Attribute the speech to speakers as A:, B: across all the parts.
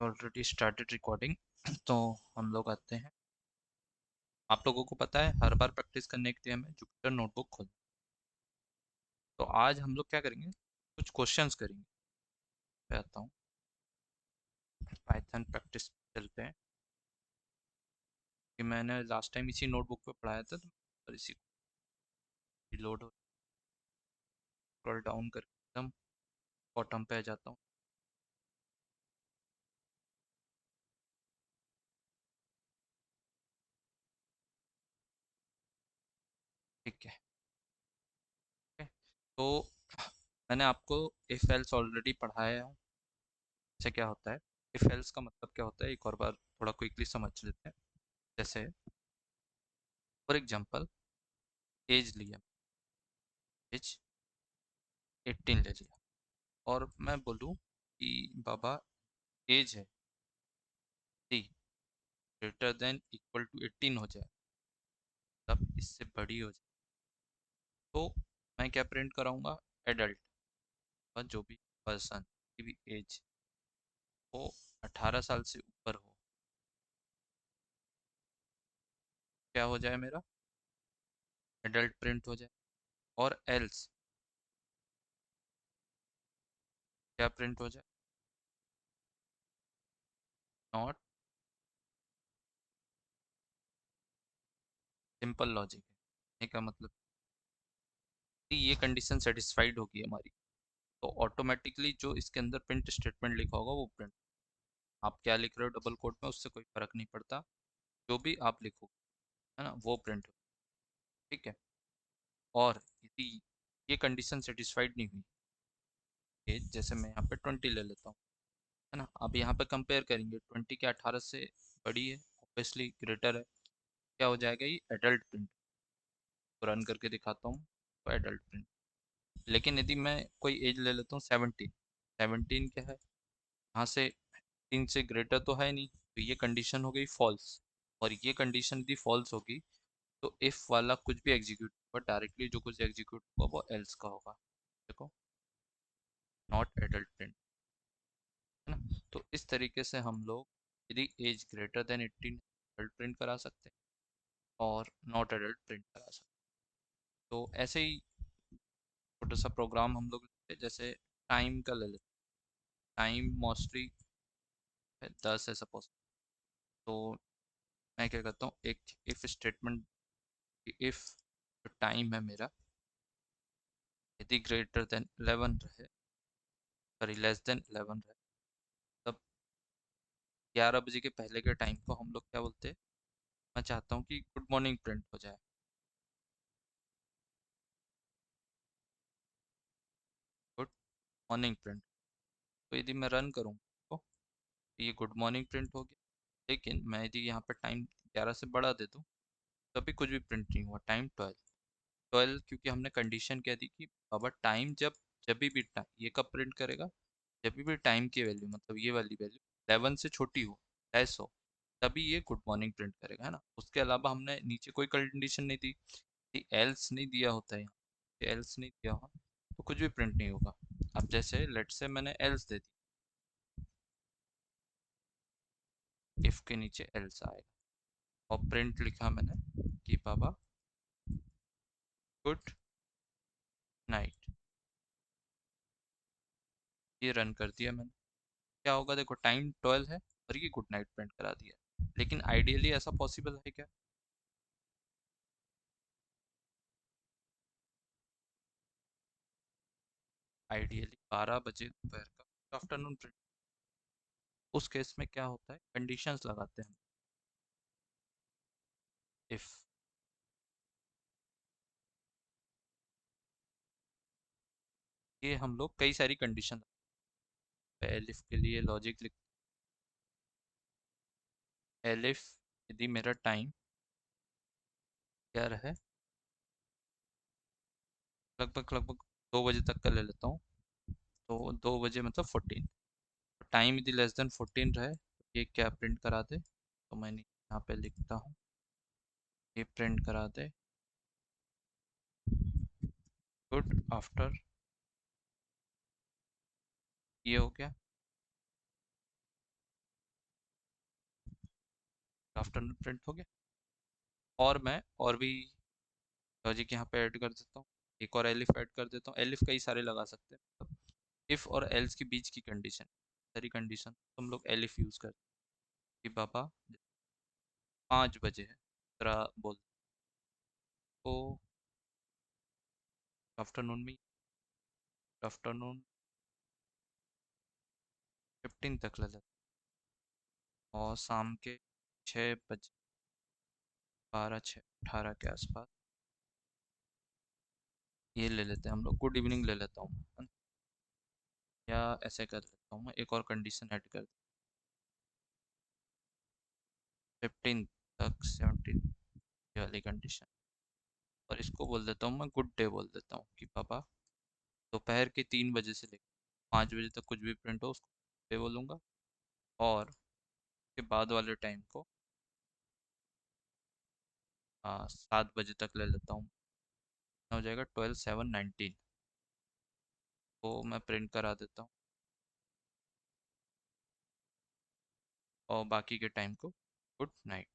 A: Already started recording. तो हम लोग आते हैं। आप लोगों को पता है हर बार प्रैक्टिस करने के लिए हमें जुपिटर नोटबुक खोल। तो आज हम लोग क्या करेंगे, कुछ क्वेश्चंस करेंगे। मैं आता हूँ, पाइथन प्रैक्टिस चलते हैं कि मैंने लास्ट टाइम इसी नोटबुक पे पढ़ाया था, तो और इसी को लोड हो, स्क्रॉल डाउन करके एकदम बॉटम पे आ जाता हूँ। ठीक है। ठीक है। तो मैंने आपको इफ एल्स ऑलरेडी पढ़ाया है। इससे क्या होता है, इफ एल्स का मतलब क्या होता है, एक और बार थोड़ा क्विकली समझ लेते हैं। जैसे फॉर एग्जांपल एज लिया, एज 18 ले लिया, और मैं बोलूँ कि बाबा एज है टी ग्रेटर देन इक्वल टू 18 हो जाए, तब इससे बड़ी हो जाए, तो मैं क्या प्रिंट कराऊंगा, एडल्ट। और जो भी पर्सन की भी एज वो 18 साल से ऊपर हो, क्या हो जाए मेरा, एडल्ट प्रिंट हो जाए। और एल्स क्या प्रिंट हो जाए, नॉट। सिंपल लॉजिक है, कहने का मतलब कि ये कंडीशन सेटिस्फाइड होगी हमारी, तो ऑटोमेटिकली जो इसके अंदर प्रिंट स्टेटमेंट लिखा होगा वो प्रिंट। आप क्या लिख रहे हो डबल कोट में, उससे कोई फर्क नहीं पड़ता, जो भी आप लिखो है ना वो प्रिंट हो। ठीक है। और यदि ये कंडीशन सेटिस्फाइड नहीं हुई, जैसे मैं यहाँ पे 20 ले लेता हूँ, है ना, अब यहाँ पे कंपेयर करेंगे 20 के 18 से बड़ी है, ऑब्वियसली ग्रेटर है, क्या हो जाएगा, ये एडल्ट प्रिंट। तो रन करके दिखाता हूँ, तो एडल्ट प्रिंट। लेकिन यदि मैं कोई एज ले लेता हूँ 17, 17 क्या है, यहाँ से 3 से ग्रेटर तो है नहीं, तो ये कंडीशन हो गई फॉल्स। और ये कंडीशन यदि फॉल्स होगी तो इफ वाला कुछ भी एग्जीक्यूट होगा, डायरेक्टली जो कुछ एग्जीक्यूट होगा वो एल्स का होगा। देखो, नॉट एडल्ट प्रिंट, है ना। तो इस तरीके से हम लोग यदि age greater than 18 adult print करा सकते हैं और नॉट एडल्ट प्रिंट करा सकते हैं। तो ऐसे ही छोटा सा प्रोग्राम हम लोग लेते हैं, जैसे टाइम का ले लेते हैं। टाइम मोस्टली 10 है सपोज, तो मैं क्या करता हूँ, एक इफ स्टेटमेंट, इफ जो टाइम है मेरा यदि ग्रेटर देन 11 रहे, सॉरी लेस देन 11 रहे, तब 11 बजे के पहले के टाइम को हम लोग क्या बोलते हैं, मैं चाहता हूँ कि गुड मॉर्निंग प्रिंट हो जाए, गुड मॉर्निंग प्रिंट। तो यदि मैं रन करूँ तो ये गुड मॉर्निंग प्रिंट हो गया। लेकिन मैं यदि यहाँ पर टाइम 11 से बढ़ा दे दूँ, तभी कुछ भी प्रिंट नहीं हुआ। टाइम 12, क्योंकि हमने कंडीशन क्या दी कि अब टाइम जब भी टाइम ये कब प्रिंट करेगा, जब भी टाइम की वैल्यू, मतलब ये वाली वैल्यू 11 से छोटी हो, लेस हो, तभी ये गुड मॉर्निंग प्रिंट करेगा, है ना। उसके अलावा हमने नीचे कोई कंडीशन नहीं दी, एल्स नहीं दिया होता है यहाँ, एल्स नहीं दिया हो तो कुछ भी प्रिंट नहीं होगा। अब जैसे लेट से मैंने एल्स दे दी, इफ के नीचे एल्स आएगा, और प्रिंट लिखा मैंने कि बाबा गुड नाइट, ये रन कर दिया मैंने, क्या होगा देखो, टाइम 12 है और ये गुड नाइट प्रिंट करा दिया। लेकिन आइडियली ऐसा पॉसिबल है क्या, आइडियली 12 बजे दोपहर का आफ्टरनून प्रिंट। उस केस में क्या होता है, कंडीशंस लगाते हैं इफ, ये हम लोग कई सारी कंडीशन, एलिफ के लिए लॉजिक लिख, एलिफ यदि मेरा टाइम क्या रहे, लगभग लगभग 2 बजे तक का ले लेता हूँ, तो 2 बजे मतलब 14, टाइम यदि लेस देन 14 रहे तो ये क्या प्रिंट करा दे, तो मैंने यहाँ पे लिखता हूँ, ये प्रिंट करा दे गुड आफ्टर, ये हो गया। आफ्टरनून प्रिंट हो गया। और मैं और भी लॉजिक यहाँ पे ऐड कर देता हूँ, एक और एलिफ ऐड कर देता हूँ। एलिफ कई सारे लगा सकते हैं, इफ़ और एल्स के बीच की कंडीशन, सारी कंडीशन तो हम लोग एलिफ यूज़ करते हैं कि पापा 5 बजे है, तरह बोल तो आफ्टरनून में, आफ्टरनून 15 तक ले लेते हैं, और शाम के 6 बजे, 12 6 18 के आसपास ये ले लेते हैं हम लोग, गुड इवनिंग ले लेता हूँ मैं, या ऐसे कर लेता हूँ मैं, एक और कंडीशन ऐड कर 15 तक 17 वाली कंडीशन, और इसको बोल देता हूँ मैं गुड डे, बोल देता हूँ कि पापा दोपहर के 3 बजे से लेकर 5 बजे तक कुछ भी प्रिंट हो उसको डे बोलूँगा, और के बाद वाले टाइम को 7 बजे तक ले लेता हूँ, हो जाएगा 12 7 19, तो मैं प्रिंट करा देता हूँ, और बाकी के टाइम को गुड नाइट।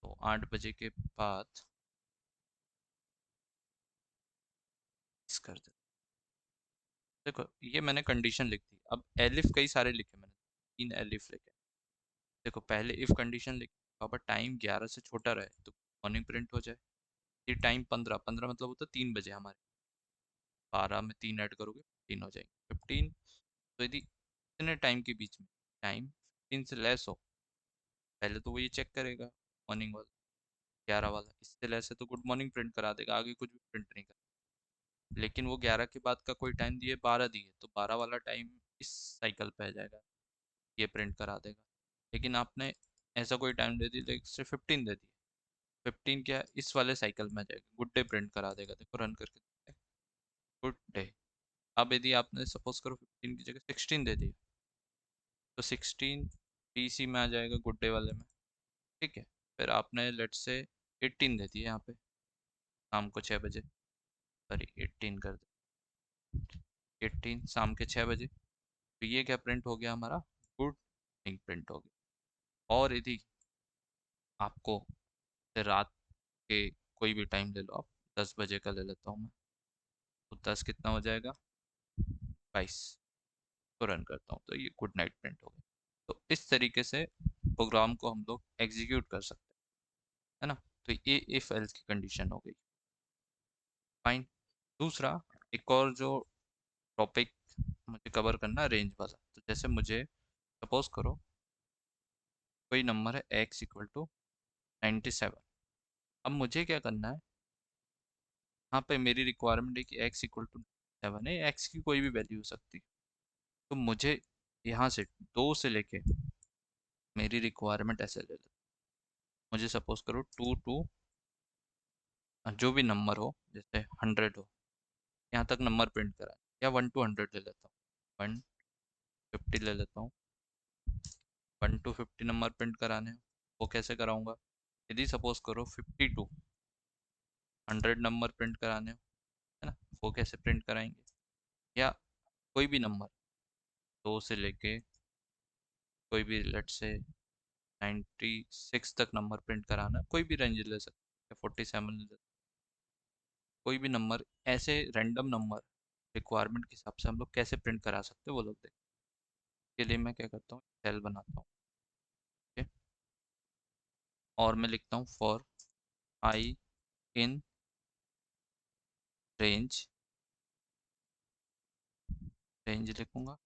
A: तो 8 बजे के बाद इस कर देता हूँ। देखो ये मैंने कंडीशन लिख दी, अब एलिफ कई सारे लिखे मैंने, 3 एलिफ लिखे। देखो पहले इफ कंडीशन लिखी, पापा टाइम 11 से छोटा रहे तो मॉर्निंग प्रिंट हो जाए, ये टाइम 15 मतलब होता है 3 बजे हमारे, 12 में 3 ऐड करोगे 3 हो जाएंगे 15, तो यदि इतने टाइम के बीच में टाइम 15 से लेस हो, पहले तो वो ये चेक करेगा मॉर्निंग वाला, 11 वाला इससे लेस है तो गुड मॉर्निंग प्रिंट करा देगा, आगे कुछ भी प्रिंट नहीं करेगा। लेकिन वो 11 के बाद का कोई टाइम दिए, 12 दिए, तो 12 वाला टाइम इस साइकिल पे आ जाएगा, ये प्रिंट करा देगा। लेकिन आपने ऐसा कोई टाइम दे दिया, लाइक सिर्फ 15 दे दिया, 15 क्या है, इस वाले साइकिल में आ जाएगा, गुड डे प्रिंट करा देगा। देखो रन करके गुड डे। अब यदि आपने सपोज करो 15 की जगह 16 दे दिया, तो 16 पीसी में आ जाएगा गुड डे वाले में, ठीक है। फिर आपने लेट से 18 दे दिया यहाँ पे, शाम को 6 बजे, सॉरी 18 कर दे, 18 शाम के 6 बजे, तो ये क्या प्रिंट हो गया हमारा, गुड थिंग प्रिंट हो गया। और यदि आपको फिर रात के कोई भी टाइम ले लो आप, 10 बजे का ले लेता हूँ मैं, तो 10 कितना हो जाएगा, 22, को रन करता हूँ तो ये गुड नाइट प्रिंट हो गया। तो इस तरीके से प्रोग्राम को हम लोग एग्जीक्यूट कर सकते हैं, है ना। तो ये इफ एल्स की कंडीशन हो गई, फाइन। दूसरा, एक और जो टॉपिक मुझे कवर करना है, रेंज वाला। तो जैसे मुझे सपोज करो कोई नंबर है x इक्वल टू 97, अब मुझे क्या करना है, यहाँ पे मेरी रिक्वायरमेंट है कि x इक्वल टू 7 है, x की कोई भी वैल्यू हो सकती है, तो मुझे यहाँ से 2 से लेके मेरी रिक्वायरमेंट ऐसे ले लो, मुझे सपोज करो 2 टू जो भी नंबर हो, जैसे 100 हो, यहाँ तक नंबर प्रिंट करा है, या 1 टू 100 ले लेता हूँ, 150 ले लेता हूँ, 1 टू 50 नंबर प्रिंट कराने हैं। वो कैसे कराऊंगा, यदि सपोज करो 50 टू 100 नंबर प्रिंट कराने हो, है ना, वो कैसे प्रिंट कराएंगे, या कोई भी नंबर 2 से लेके कोई भी लेट से 96 तक नंबर प्रिंट कराना है, कोई भी रेंज ले सकते हैं, 47 ले सकते हैं, कोई भी नंबर, ऐसे रैंडम नंबर रिक्वायरमेंट के हिसाब से हम लोग कैसे प्रिंट करा सकते हैं वो लोग देखते हैं। के लिए मैं क्या करता हूँ, सेल बनाता हूँ, ठीक है, और मैं लिखता हूँ for I in range, range लिखूंगा।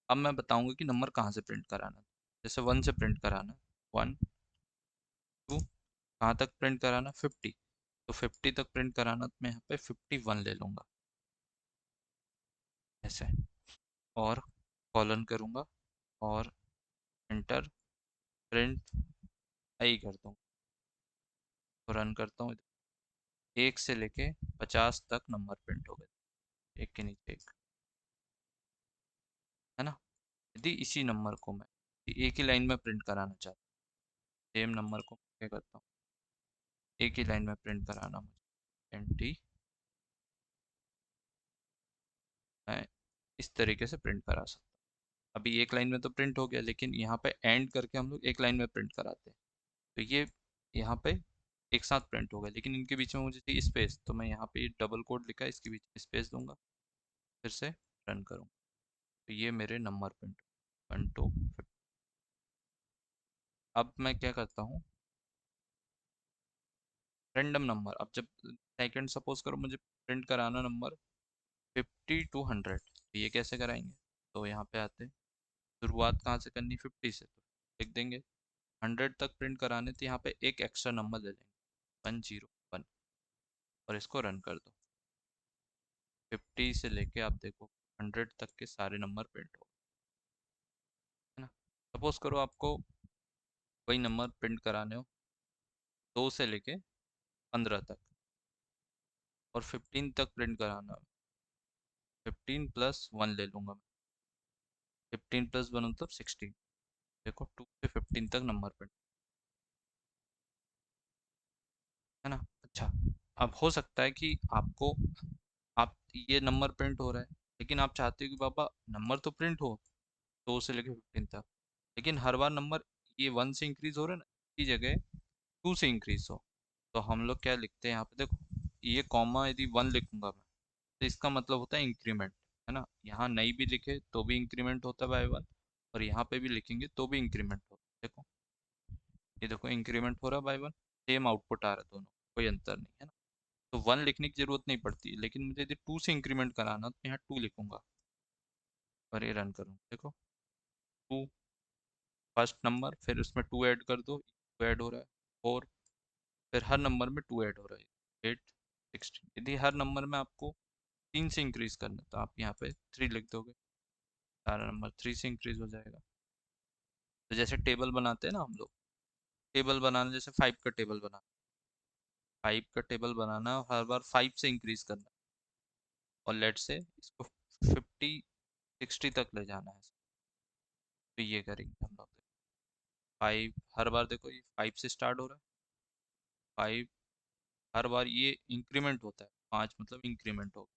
A: अब मैं बताऊंगा कि नंबर कहाँ से प्रिंट कराना है, जैसे 1 से प्रिंट कराना है, 1 2, कहाँ तक प्रिंट कराना, 50, तो 50 तक प्रिंट कराना, तो मैं यहाँ पे 51 ले लूँगा, ऐसे, और कॉलन करूँगा, और इंटर प्रिंट आई करता हूँ, तो रन करता हूँ, 1 से लेके 50 तक नंबर प्रिंट हो गए, एक के नीचे एक, है ना। यदि इसी नंबर को मैं एक ही लाइन में प्रिंट कराना चाहता हूँ, सेम नंबर को क्या करता हूँ, एक ही लाइन में प्रिंट कराना मुझे, NT, मैं इस तरीके से प्रिंट करा सकता हूँ। अभी एक लाइन में तो प्रिंट हो गया, लेकिन यहाँ पे एंड करके हम लोग एक लाइन में प्रिंट कराते हैं। तो ये यहाँ पे एक साथ प्रिंट हो गया, लेकिन इनके बीच में मुझे चाहिए स्पेस, तो मैं यहाँ पे डबल कोड लिखा है, इसके बीच में स्पेस दूंगा, फिर से रन करूँ, तो ये मेरे नंबर प्रिंट 1 to 50। अब मैं क्या करता हूँ, रैंडम नंबर, अब जब सेकंड सपोज करो मुझे प्रिंट कराना नंबर 50 to 100, तो ये कैसे कराएंगे, तो यहाँ पे आते हैं, शुरुआत कहाँ से करनी, 50 से, तो लिख देंगे 100 तक प्रिंट कराने, तो यहाँ पे एक एक्स्ट्रा नंबर ले लेंगे 101, और इसको रन कर दो। 50 से लेके आप देखो 100 तक के सारे नंबर प्रिंट हो, है ना। सपोज करो आपको वही नंबर प्रिंट कराने हो 2 से लेके 15 तक, और 15 तक प्रिंट कराना, 15 + 1 ले लूँगा मैं, 15 + 1 मतलब 16। देखो 2 से 15 तक नंबर प्रिंट, है ना। अच्छा, अब हो सकता है कि आपको, आप ये नंबर प्रिंट हो रहा है, लेकिन आप चाहते हो कि बाबा नंबर तो प्रिंट हो 2 से लेके 15 तक, लेकिन हर बार नंबर ये 1 से इंक्रीज हो रहा है ना, इसकी जगह 2 से इंक्रीज हो। तो हम लोग क्या लिखते हैं यहाँ पे, देखो ये कॉमा यदि 1 लिखूंगा मैं, तो इसका मतलब होता है इंक्रीमेंट, है ना। यहाँ नहीं भी लिखे तो भी इंक्रीमेंट होता है बाय 1, और यहाँ पे भी लिखेंगे तो भी इंक्रीमेंट होता है। देखो ये देखो इंक्रीमेंट हो रहा है बाय 1, सेम आउटपुट आ रहा है दोनों, कोई अंतर नहीं है ना। तो 1 लिखने की जरूरत नहीं पड़ती, लेकिन मुझे यदि 2 से इंक्रीमेंट कराना तो यहाँ 2 लिखूंगा, और ये रन करूँ, देखो 2 फर्स्ट नंबर, फिर उसमें 2 ऐड कर दो, 2 ऐड हो रहा है, 4, फिर हर नंबर में 2 ऐड हो रहा है, 8, 16। यदि हर नंबर में आपको 3 से इंक्रीज करना है, तो आप यहाँ पे 3 लिख दोगे, सारा नंबर 3 से इंक्रीज हो जाएगा। तो जैसे टेबल बनाते हैं ना हम लोग, टेबल बनाना, जैसे 5 का टेबल बनाना, 5 का टेबल बनाना, हर बार 5 से इंक्रीज करना, और लेट से इसको 50 60 तक ले जाना है, तो ये करेंगे हम लोग। 5 हर बार, देखो ये 5 से स्टार्ट हो रहा है, 5 हर बार ये इंक्रीमेंट होता है, 5 मतलब इंक्रीमेंट होगा,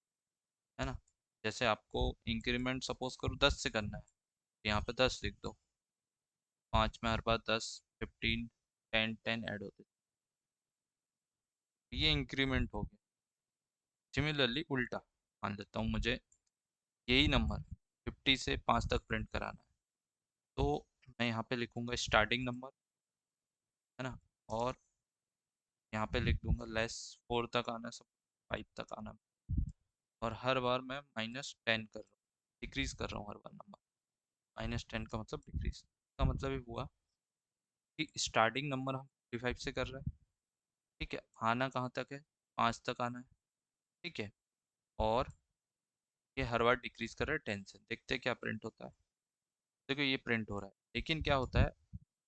A: है ना। जैसे आपको इंक्रीमेंट सपोज करो 10 से करना है, तो यहाँ पे 10 लिख दो, 5 में हर बार 10, 15, 10 ऐड होते हैं, ये इंक्रीमेंट हो गया। सिमिलरली उल्टा, मान लेता हूँ मुझे यही नंबर 50 से 5 तक प्रिंट कराना है, तो मैं यहाँ पे लिखूंगा स्टार्टिंग नंबर, है ना, और यहाँ पे लिख दूंगा लेस 4 तक आना है, सब 5 तक आना है, और हर बार मैं -10 कर रहा हूँ, डिक्रीज कर रहा हूँ हर बार नंबर। -10 का मतलब डिक्रीज का मतलब ये हुआ कि स्टार्टिंग नंबर हम 55 से कर रहे हैं, ठीक है, आना कहाँ तक है, 5 तक आना है, ठीक है, और ये हर बार डिक्रीज कर रहा है 10 से, देखते हैं क्या प्रिंट होता है। देखो ये प्रिंट हो रहा है, लेकिन क्या होता है,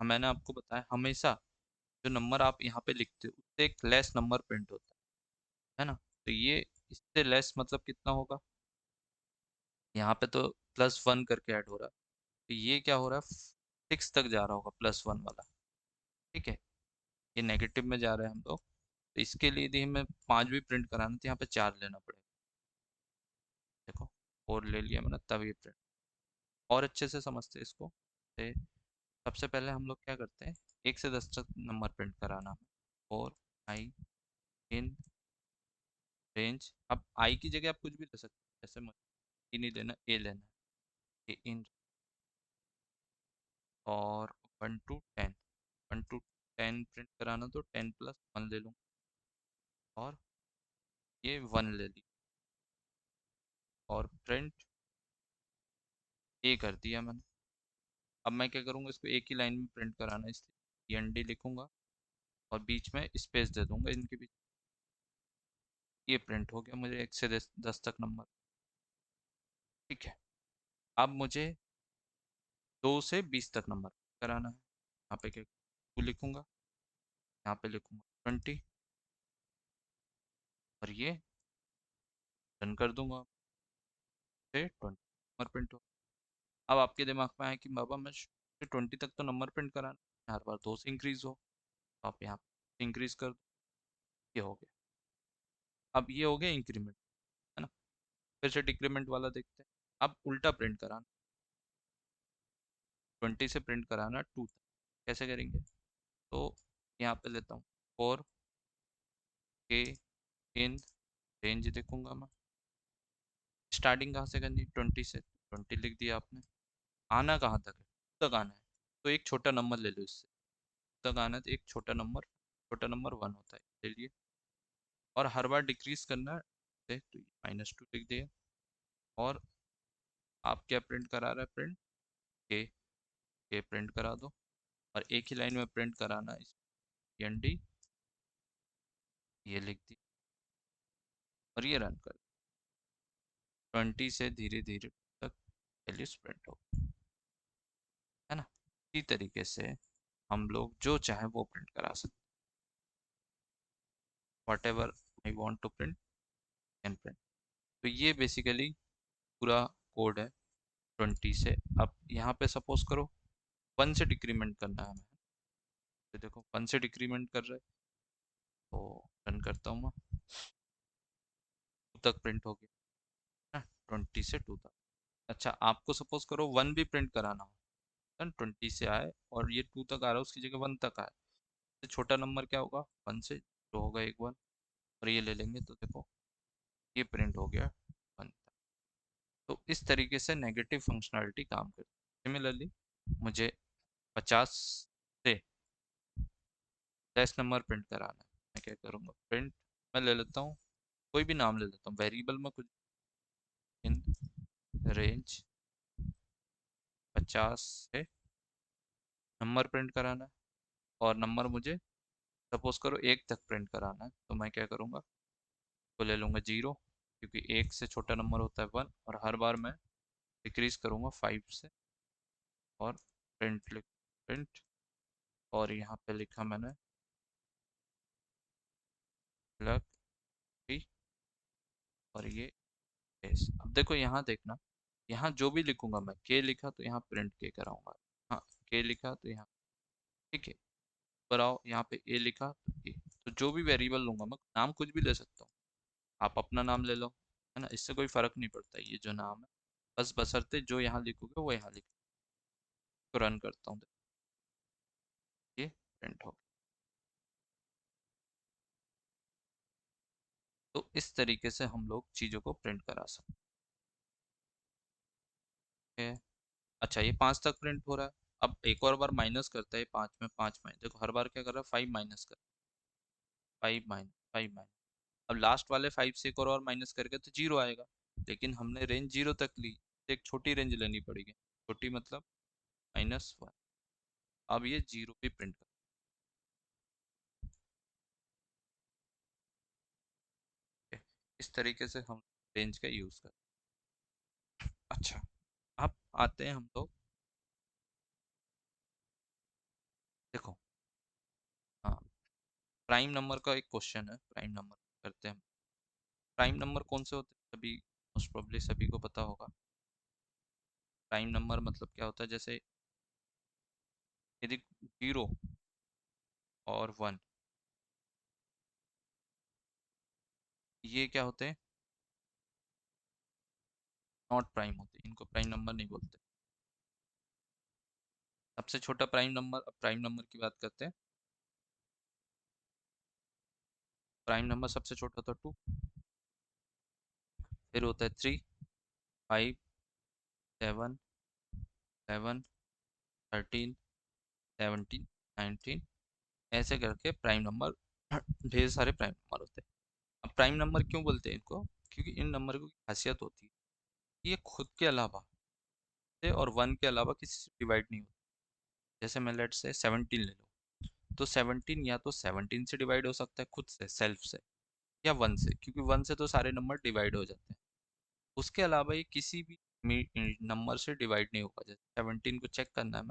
A: मैंने आपको बताया हमेशा जो नंबर आप यहाँ पे लिखते हो उससे एक लेस नंबर प्रिंट होता है ना। तो ये इससे लेस मतलब कितना होगा, यहाँ पे तो +1 करके ऐड हो रहा है, तो ये क्या हो रहा है, 6 तक जा रहा होगा +1 वाला, ठीक है, ये नेगेटिव में जा रहे हैं हम लोग, तो इसके लिए यदि हमें 5 भी प्रिंट कराना तो यहाँ पे 4 लेना पड़ेगा, देखो 4 ले लिया मैंने, तब ये प्रिंट और अच्छे से समझते हैं इसको। ते सबसे पहले हम लोग क्या करते हैं, 1 से 10 तक नंबर प्रिंट कराना है, और आई इन रेंज, अब आई की जगह आप कुछ भी ले सकते हैं, जैसे मुझे नहीं लेना, ए लेना है, ए इन, और 1 to 10, 1 to 10 प्रिंट कराना तो 10 + 1 ले लूँ, और ये 1 ले ली, और प्रिंट ए कर दिया मैंने। अब मैं क्या करूँगा, इसको एक ही लाइन में प्रिंट कराना है, इसलिए एन डी लिखूंगा, और बीच में स्पेस दे दूंगा इनके बीच, ये प्रिंट हो गया मुझे 1 से 10 तक नंबर, ठीक है। अब मुझे 2 से 20 तक नंबर कराना है, यहाँ पे क्या 2 लिखूंगा, यहाँ पे लिखूंगा 20, और ये रन कर दूंगा, से 20 नंबर प्रिंट हो। अब आपके दिमाग में आया कि बाबा मैं 20 तक तो नंबर प्रिंट कराना, हर बार 2 से इंक्रीज हो, तो आप यहाँ इंक्रीज कर दो, ये हो गया। अब ये हो गया इंक्रीमेंट, है ना। फिर से डिक्रीमेंट वाला देखते हैं, अब उल्टा प्रिंट कराना, 20 से प्रिंट कराना 2 तक, कैसे करेंगे? तो यहाँ पे लेता हूँ 4 के इन रेंज देखूंगा मैं, स्टार्टिंग कहाँ से करनी, 20 से, 20 लिख दिया आपने। आना कहाँ तक है, तक आना है, तो एक छोटा नंबर ले लो इससे, तक आना है तो एक छोटा नंबर 1 होता है, ले लिए। और हर बार डिक्रीज करना है, देख तो -2 लिख दिया। और आप क्या प्रिंट करा रहा है, प्रिंट के प्रिंट करा दो, और एक ही लाइन में प्रिंट कराना है, एन डी ये लिख दी, और ये रन कर, 20 से धीरे धीरे तक वैल्यूज प्रिंट हो, है ना। इसी तरीके से हम लोग जो चाहे वो प्रिंट करा सकते, whatever I want to print can print. तो ये बेसिकली पूरा कोड है 20 से। अब यहाँ पे सपोज करो 1 से डिक्रीमेंट करना है हमें, तो देखो 1 से डिक्रीमेंट कर रहे हैं, तो रन करता हूँ मैं, 2 तक प्रिंट हो गया ना, 20 से 2 तक। अच्छा, आपको सपोज करो 1 भी प्रिंट कराना हो, 20 से आए और ये 2 तक आ रहा है, उसकी जगह 1 तक आए, तो छोटा नंबर क्या होगा, 1 से जो होगा एक 1, और ये ले लेंगे तो देखो ये प्रिंट हो गया 1 तक। तो इस तरीके से नेगेटिव फंक्शनलिटी काम करती है। सिमिलरली मुझे 50 से 10 नंबर प्रिंट कराना है, मैं क्या करूँगा, प्रिंट मैं ले लेता हूँ, कोई भी नाम ले लेता हूँ, वेरिएबल में कुछ, इन रेंज 50 से नंबर प्रिंट कराना है, और नंबर मुझे सपोज करो 1 तक प्रिंट कराना है, तो मैं क्या करूँगा, तो ले लूँगा 0, क्योंकि 1 से छोटा नंबर होता है 1, और हर बार मैं डिक्रीज करूँगा 5 से, और प्रिंट लिख, प्रिंट, और यहाँ पे लिखा मैंने लक भी, और ये एस। अब देखो यहाँ देखना, यहाँ जो भी लिखूंगा मैं, के लिखा तो यहाँ प्रिंट के कराऊंगा, हाँ, के लिखा तो यहाँ, ठीक है, ऊपर आओ यहाँ पे ए लिखा तो ए, तो जो भी वेरिएबल लूंगा मैं, नाम कुछ भी ले सकता हूँ, आप अपना नाम ले लो, है ना, इससे कोई फर्क नहीं पड़ता ये जो नाम है, बस बशर्ते जो यहाँ लिखोगे वो यहाँ लिखो। तो रन करता हूँ, ये प्रिंट हो गया। तो इस तरीके से हम लोग चीज़ों को प्रिंट करा सकते हैं। अच्छा, ये 5 तक प्रिंट हो रहा है, अब एक और बार माइनस करता है, 5 में 5 माइनस, देखो हर बार क्या कर रहा है, 5 माइनस कर, 5 माइनस, अब लास्ट वाले 5 से एक और माइनस करके तो 0 आएगा, लेकिन हमने रेंज 0 तक ली, तो एक छोटी रेंज लेनी पड़ेगी, छोटी मतलब -1। अब ये 0 भी प्रिंट कर, इस तरीके से हम रेंज का यूज़ कर। अच्छा, अब आते हैं हम लोग, देखो, हाँ, प्राइम नंबर का एक क्वेश्चन है, प्राइम नंबर करते हैं। प्राइम नंबर कौन से होते हैं, सभी मोस्ट प्रोबेबली सभी को पता होगा। प्राइम नंबर मतलब क्या होता है, जैसे यदि 0 और 1 ये क्या होते हैं, नॉट प्राइम होते हैं, इनको प्राइम नंबर नहीं बोलते। सबसे छोटा प्राइम नंबर, अब प्राइम नंबर की बात करते हैं, प्राइम नंबर सबसे छोटा होता है 2, फिर होता है 3, 5, 7, 11, 13, 17, 19, ऐसे करके प्राइम नंबर ढेर सारे प्राइम नंबर होते हैं। अब प्राइम नंबर क्यों बोलते हैं इनको, क्योंकि इन नंबर की खासियत होती है, ये खुद के अलावा से और 1 के अलावा किसी से डिवाइड नहीं होते। जैसे मैं लेट से 17 ले लो, तो 17 या तो 17 से डिवाइड हो सकता है खुद से, सेल्फ से, या 1 से, क्योंकि 1 से तो सारे नंबर डिवाइड हो जाते हैं। उसके अलावा ये किसी भी नंबर से डिवाइड नहीं होगा। जैसे 17 को चेक करना है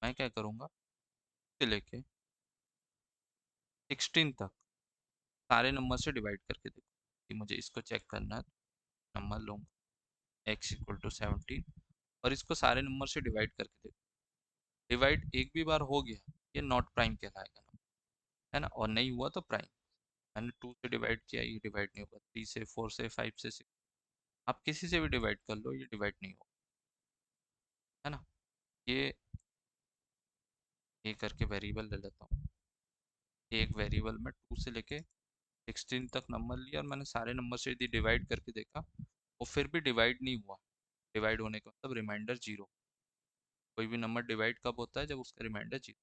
A: मैं क्या करूँगा, से लेके 16 तक सारे नंबर से डिवाइड करके देखो कि मुझे इसको चेक करना है, नंबर लूँगा x = 17, और इसको सारे नंबर से डिवाइड करके देखो, डिवाइड एक भी बार हो गया, ये नॉट प्राइम कहलाएगा, है ना, और नहीं हुआ तो प्राइम। मैंने 2 से डिवाइड किया, ये डिवाइड नहीं होगा, 3 से, 4 से, 5 से 6, आप किसी से भी डिवाइड कर लो, ये डिवाइड नहीं होगा, है ना। ये करके वेरिएबल ले लेता हूँ। एक वेरिएबल में 2 से लेके 16 तक नंबर लिया और मैंने सारे नंबर से यदि डिवाइड करके देखा और फिर भी डिवाइड नहीं हुआ। डिवाइड होने का मतलब रिमाइंडर 0। कोई भी नंबर डिवाइड कब होता है? जब उसका रिमाइंडर 0।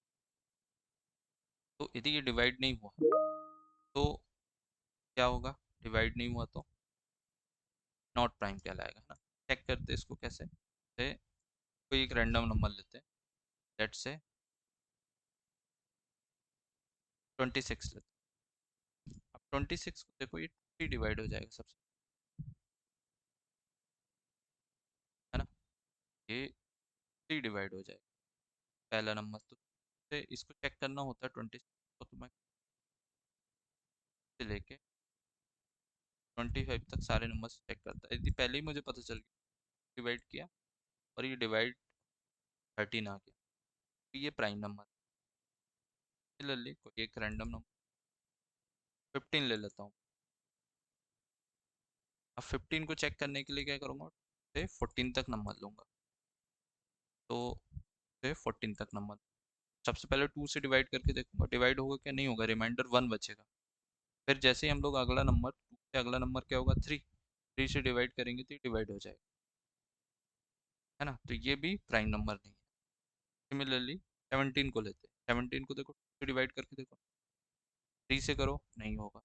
A: तो यदि ये डिवाइड नहीं हुआ तो क्या होगा? डिवाइड नहीं हुआ तो नॉट प्राइम कहलाएगा ना। चेक करते इसको कैसे? से कोई एक रैंडम नंबर लेते हैं, लेट्स से 26 लेते हैं। अब 26 को देखो, ये 2 डिवाइड हो जाएगा सबसे, है ना। ये 3 डिवाइड हो जाएगा पहला नंबर। तो से इसको चेक करना होता है 26 को, तो मैं से लेके 25 तक सारे नंबर चेक करता है। यदि पहले ही मुझे पता चल गया डिवाइड किया और ये डिवाइड 13 आ गया, तो ये प्राइम नंबर। सिमिलरली कोई एक रैंडम नंबर 15 ले लेता हूँ। अब 15 को चेक करने के लिए क्या करूँगा? से 14 तक नंबर लूँगा। तो से 14 तक नंबर सबसे पहले 2 से डिवाइड करके देखूंगा, डिवाइड होगा क्या? नहीं होगा, रिमाइंडर 1 बचेगा। फिर जैसे ही हम लोग अगला नंबर 2 से अगला नंबर क्या होगा? 3। 3 से डिवाइड करेंगे तो ये डिवाइड हो जाएगा, है ना। तो ये भी प्राइम नंबर नहीं है। सिमिलरली 17 को लेते हैं। 17 को देखो, 2 से डिवाइड करके देखो, 3 से करो नहीं होगा,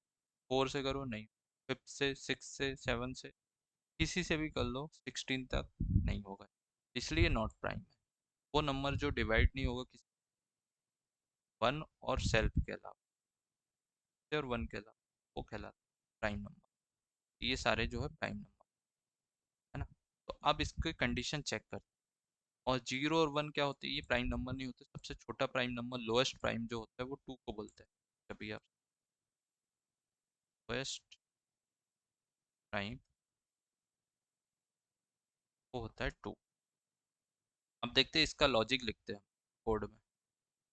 A: 4 से करो नहीं, 5 से, 6 से, 7 से, किसी से भी कर लो 16 तक नहीं होगा, इसलिए नॉट प्राइम है। वो नंबर जो डिवाइड नहीं होगा किसी 1 और सेल्फ के अलावा, और 1 के अलावा, वो कहलाता है प्राइम नंबर। ये सारे जो है प्राइम नंबर, है ना। तो अब इसके कंडीशन चेक करते हैं। और 0 और 1 क्या होते हैं? ये प्राइम नंबर नहीं होते। सबसे छोटा प्राइम नंबर, लोएस्ट प्राइम जो होता है, वो 2 को बोलते हैं। कभी आप लोएस्ट प्राइम वो होता है 2। अब देखते हैं इसका लॉजिक, लिखते हैं कोड में।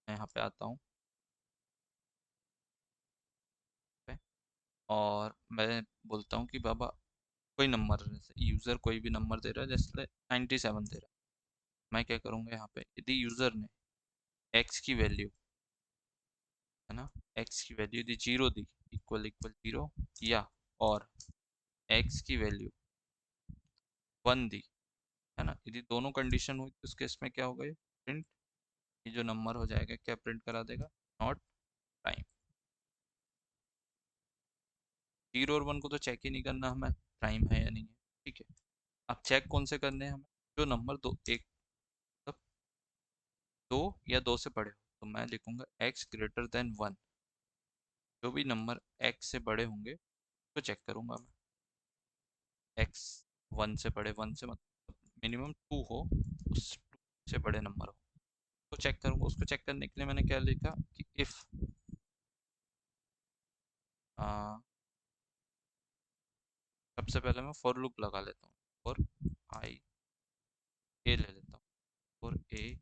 A: मैं यहाँ पे आता हूँ पे, और मैं बोलता हूँ कि बाबा कोई नंबर, यूज़र कोई भी नंबर दे रहा है, जैसे 97 दे रहा है। मैं क्या करूँगा यहाँ पे, यदि यूज़र ने एक्स की वैल्यू, है ना, एक्स की वैल्यू यदि 0 दी, इक्वल इक्वल 0, या और एक्स की वैल्यू 1 दी, है ना, यदि दोनों कंडीशन हुई तो उस केस में क्या होगा? ये प्रिंट, ये जो नंबर हो जाएगा क्या प्रिंट करा देगा? Not prime. 0 और 1 को तो चेक ही नहीं करना हमें प्राइम है या नहीं है, ठीक है। अब चेक कौन से करने हैं हमें? जो नंबर दो, एक मतलब 2 या 2 से बड़े हो, तो मैं लिखूंगा x ग्रेटर देन 1। जो भी नंबर x से बड़े होंगे तो चेक करूंगा मैं। x 1 से बड़े, 1 से मतलब मिनिमम 2 हो, उस 2 से बड़े नंबर हो तो चेक करूंगा। उसको चेक करने के लिए मैंने क्या लिखा कि इफ़ सबसे पहले मैं फॉर लूप लगा लेता हूँ। फॉर आई ए ले लेता हूँ। फॉर ए,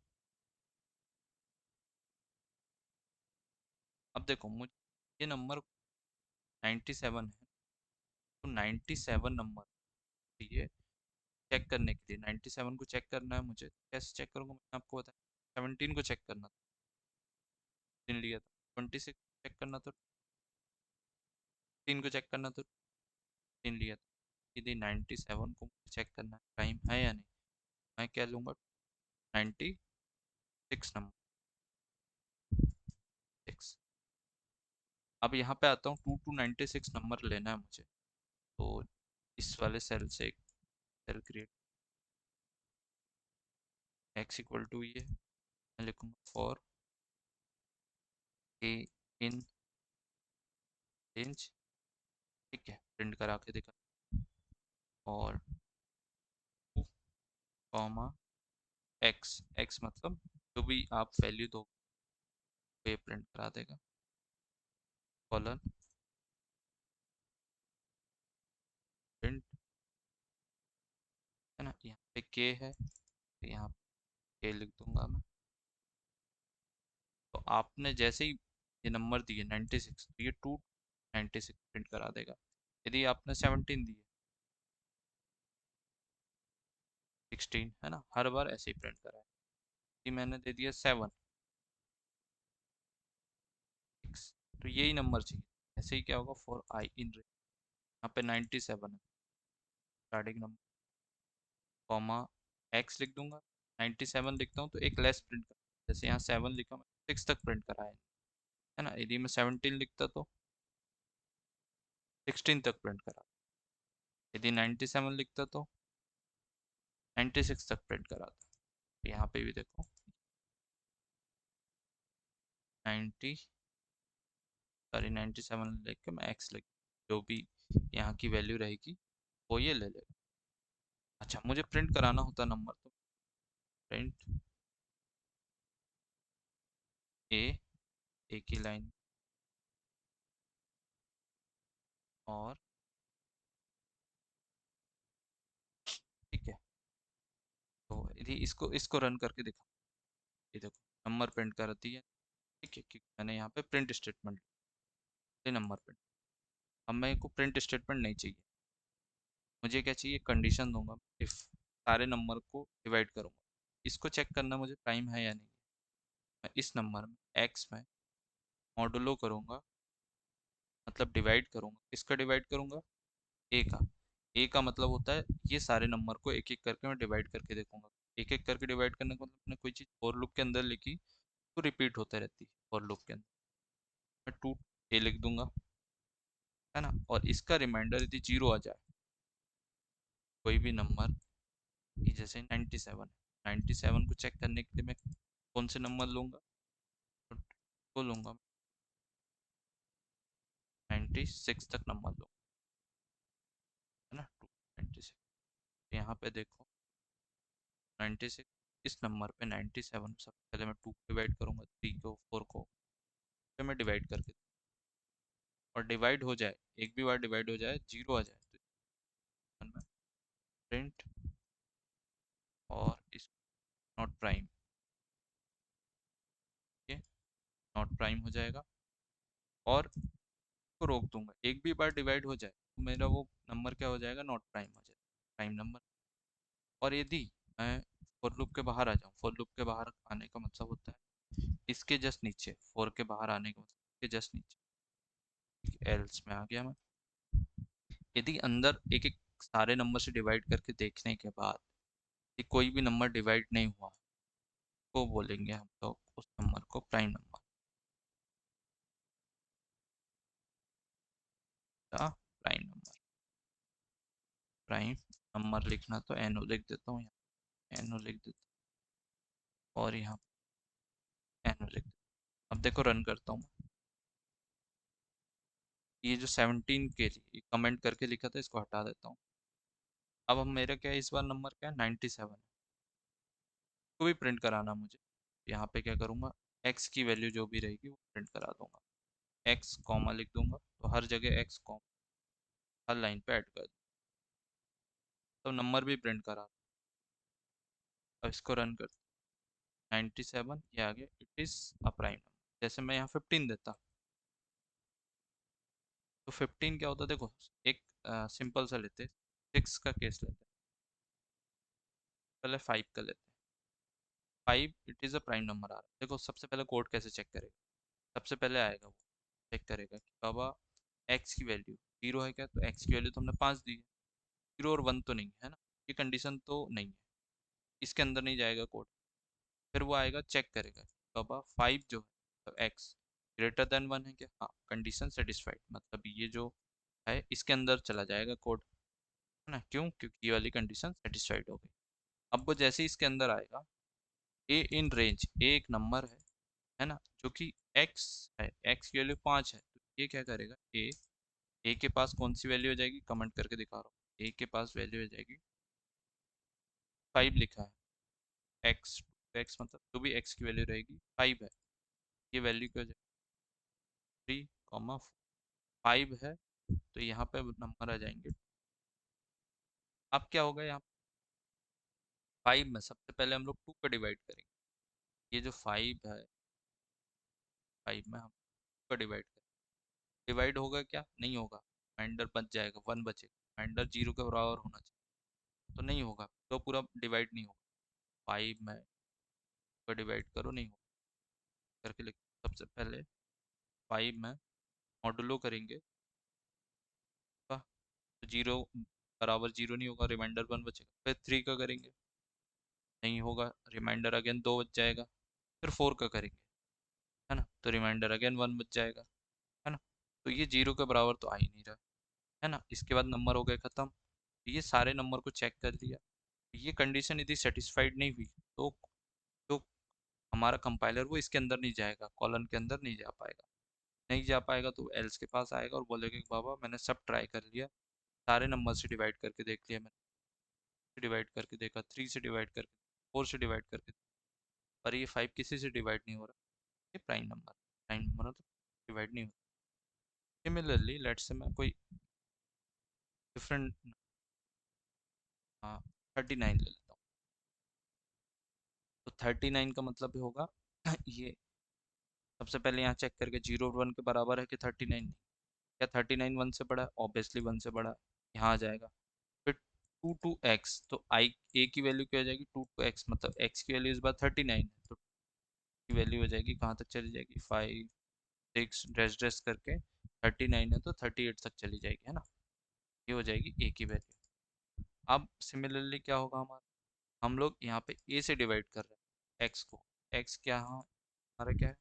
A: अब देखो मुझे ये नंबर 97 है, तो 97 नंबर चाहिए चेक करने के लिए। 97 को चेक करना है मुझे, कैसे चेक करूँगा? मैंने आपको बताया 17 को चेक करना था, 3 लिया था। 26 चेक करना तो 3 को चेक करना तो 3 लिया था। यदि 97 को चेक करना है टाइम है या नहीं, मैं क्या लूँगा? 96 नंबर 6। अब यहाँ पे आता हूँ, 2 to 96 नंबर लेना है मुझे। तो इस वाले सेल से एक cell create, X equal to ये मैं लिखूँगा फॉर ए इन रेंज, ठीक है, प्रिंट करा के दिखा। और 2 कॉमा एक्स, एक्स मतलब जो भी आप वैल्यू दो ये प्रिंट करा देगा। कॉलन प्रिंट, है ना, यहाँ पे के है तो यहाँ के लिख दूंगा मैं। तो आपने जैसे ही ये नंबर दिए 96, तो ये 296 प्रिंट करा देगा। यदि आपने 17 दिए 16, है ना, हर बार ऐसे ही प्रिंट करा है। मैंने दे दिया 7 6, तो यही नंबर चाहिए। ऐसे ही क्या होगा, फॉर आई इन रेंज, यहाँ पे 97 है स्टार्टिंग नंबर, कॉमा एक्स लिख दूंगा, 97 लिखता हूँ तो एक लेस प्रिंट कर, जैसे यहाँ 7 लिखा, मैं 6 तक प्रिंट करा है ना। यदि मैं 17 लिखता तो 16 तक प्रिंट करा, यदि 97 लिखता तो 96 तक प्रिंट कराता। यहाँ पे भी देखो 90, सॉरी 97 लिख के मैं एक्स लिख, जो भी यहाँ की वैल्यू रहेगी वो ये ले लेगा। अच्छा, मुझे प्रिंट कराना होता नंबर, तो प्रिंट ए, एक ही लाइन, और ठीक है। तो यदि इसको इसको रन करके दिखा, ये देखो नंबर प्रिंट कर दी है, ठीक है, क्योंकि मैंने यहाँ पे प्रिंट स्टेटमेंट नंबर प्रिंट। अब मेरे को प्रिंट स्टेटमेंट नहीं चाहिए, मुझे क्या चाहिए, कंडीशन दूंगा, इफ सारे नंबर को डिवाइड करूंगा, इसको चेक करना मुझे प्राइम है या नहीं। मैं इस नंबर में एक्स में मॉडुलो करूंगा, मतलब डिवाइड करूंगा, किसका डिवाइड करूंगा, ए का। ए का मतलब होता है ये सारे नंबर को एक एक करके मैं डिवाइड करके देखूंगा। एक एक करके डिवाइड करने का मतलब, मैंने कोई चीज़ फॉर लूप के अंदर लिखी तो रिपीट होते रहती है फॉर लूप के अंदर, मैं टू ए लिख दूंगा, है ना। और इसका रिमाइंडर यदि 0 आ जाए, कोई भी नंबर, जैसे 97, 97 को चेक करने के लिए मैं कौन से नंबर लूंगा, तो को लूंगा, 96 तक नंबर लूंगा, है ना, 296। यहाँ पे देखो 96, इस नंबर पे 97, सबसे पहले मैं 2 को डिवाइड करूंगा, 3 को, 4 को, फिर मैं डिवाइड करके, और डिवाइड हो जाए, एक भी बार डिवाइड हो जाए 0 आ जाए, तो मैं प्रिंट और इस नॉट प्राइम, ये नॉट प्राइम हो जाएगा, और को रोक दूंगा, एक भी बार डिवाइड हो जाए तो मेरा वो नंबर क्या हो जाएगा, नॉट प्राइम हो जाएगा, प्राइम नंबर। और यदि मैं फॉर लूप के बाहर आ जाऊँ, फॉर लूप के बाहर आने का मतलब होता है इसके जस्ट नीचे, फॉर के बाहर आने का मतलब इसके जस्ट नीचे, एल्स में आ गया मैं। यदि अंदर एक एक सारे नंबर से डिवाइड करके देखने के बाद कि कोई भी नंबर डिवाइड नहीं हुआ, तो बोलेंगे हम लोग उस नंबर को प्राइम नंबर, या प्राइम नंबर। प्राइम नंबर लिखना तो एनो लिख देता हूँ, यहाँ एनो लिख देता हूँ, और यहाँ एनो लिख देता हूँ। अब देखो रन करता हूँ, ये जो 17 के लिए कमेंट करके लिखा था इसको हटा देता हूँ। अब हम मेरा क्या है, इस बार नंबर क्या है, 97 को भी प्रिंट कराना मुझे, यहाँ पे क्या करूँगा, एक्स की वैल्यू जो भी रहेगी वो प्रिंट करा दूंगा, एक्स कॉमा लिख दूंगा, तो हर जगह एक्स कॉमा हर लाइन पे ऐड कर दूँ, तो नंबर भी प्रिंट करा। अब इसको रन कर, 97 ये आ गया, it is a prime number. जैसे मैं यहाँ 15 देता, तो 15 क्या होता है, देखो एक सिंपल सा लेते, 6 का केस लेते, पहले 5 का लेते, 5 it is a prime number आ रहा है। देखो सबसे पहले कोड कैसे चेक करेगा, सबसे पहले आएगा वो चेक करेगा कि बाबा एक्स की वैल्यू 0 है क्या, तो एक्स की वैल्यू तो हमने 5 दी है, 0 और 1 तो नहीं है ना, ये कंडीशन तो नहीं है, इसके अंदर नहीं जाएगा कोड। फिर वो आएगा चेक करेगा बाबा 5 जो है, तो एक्स ग्रेटर देन 1 है क्या, हाँ, कंडीशन सेटिस्फाइड, मतलब ये जो है इसके अंदर चला जाएगा कोड, है ना। क्यों, क्योंकि ये वाली कंडीशन सेटिस्फाइड हो गई। अब वो जैसे ही इसके अंदर आएगा, ए इन रेंज, ए एक नंबर है ना, जो कि एक्स है, एक्स की वैल्यू 5 है, तो ये क्या करेगा, ए के पास कौन सी वैल्यू हो जाएगी, कमेंट करके दिखा रहा हूँ, ए के पास वैल्यू हो जाएगी 5 लिखा है, एक्स, एक्स मतलब जो भी एक्स की वैल्यू रहेगी 5 है, ये वैल्यू क्या हो जाएगी, 3,5 है, तो यहाँ पे नंबर आ जाएंगे। अब क्या होगा, यहाँ 5 में सबसे पहले हम लोग 2 का डिवाइड करेंगे, ये जो 5 है, 5 में हम 2 का डिवाइड करेंगे, डिवाइड होगा क्या, नहीं होगा, रिमाइंडर बच जाएगा, 1 बचेगा, रिमाइंडर 0 के बराबर होना चाहिए, तो नहीं होगा, तो पूरा डिवाइड नहीं होगा। 5 में पर डिवाइड करो, नहीं हो करके लिख। सबसे पहले 5 में मॉडुलो करेंगे का, तो 0 बराबर 0 नहीं होगा, रिमाइंडर 1 बचेगा। फिर 3 का करेंगे, नहीं होगा, रिमाइंडर अगेन 2 बच जाएगा। फिर 4 का करेंगे, है ना, तो रिमाइंडर अगेन 1 बच जाएगा, है ना। तो ये 0 के बराबर तो आ ही नहीं रहा, है ना। इसके बाद नंबर हो गए ख़त्म। ये सारे नंबर को चेक कर लिया, ये कंडीशन यदि सेटिस्फाइड नहीं हुई तो जो हमारा कंपाइलर वो इसके अंदर नहीं जाएगा, कॉलन के अंदर नहीं जा पाएगा। नहीं जा पाएगा तो एल्स के पास आएगा और बोलेगा कि बाबा मैंने सब ट्राई कर लिया, सारे नंबर से डिवाइड करके देख लिया मैंने, डिवाइड करके देखा, 3 से डिवाइड करके, 4 से डिवाइड करके, पर ये 5 किसी से डिवाइड नहीं हो रहा। ये प्राइम नंबर तो डिवाइड नहीं होता। सिमिलरली लेट्स से मैं कोई डिफरेंट, हाँ, 39 ले लेता हूँ। तो 39 का मतलब होगा ये सबसे पहले यहाँ चेक करके 0 और 1 के बराबर है कि 39 नहीं, क्या 39 1 से बड़ा है? ऑब्वियसली 1 से बड़ा है, यहाँ आ जाएगा। फिर 2 तो आई ए की वैल्यू क्या हो जाएगी, 2 मतलब एक्स की वैल्यू इस बार 39 है, तो की वैल्यू हो जाएगी कहाँ तक चली जाएगी, 5 6 डैश डैश करके 39 है तो 38 तक चली जाएगी, है ना। ये हो जाएगी ए की वैल्यू। अब सिमिलरली क्या होगा हमारा, हम लोग यहाँ पे ए से डिवाइड कर रहे हैं एक्स को, एक्स क्या है हमारा, क्या है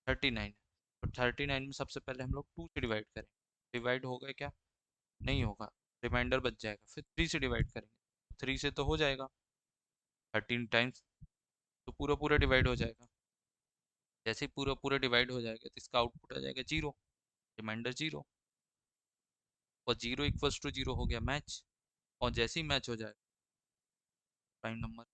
A: 39 है, तो 39 में सबसे पहले हम लोग 2 से डिवाइड करेंगे, डिवाइड होगा क्या, नहीं होगा, रिमाइंडर बच जाएगा। फिर 3 से डिवाइड करेंगे, 3 से तो हो जाएगा 13 टाइम्स, तो पूरा पूरा डिवाइड हो जाएगा। जैसे ही पूरा पूरा डिवाइड हो जाएगा तो इसका आउटपुट आ जाएगा 0, रिमाइंडर 0, और 0 इक्वल्स टू 0 हो गया मैच। और जैसे ही मैच हो जाए प्राइम नंबर,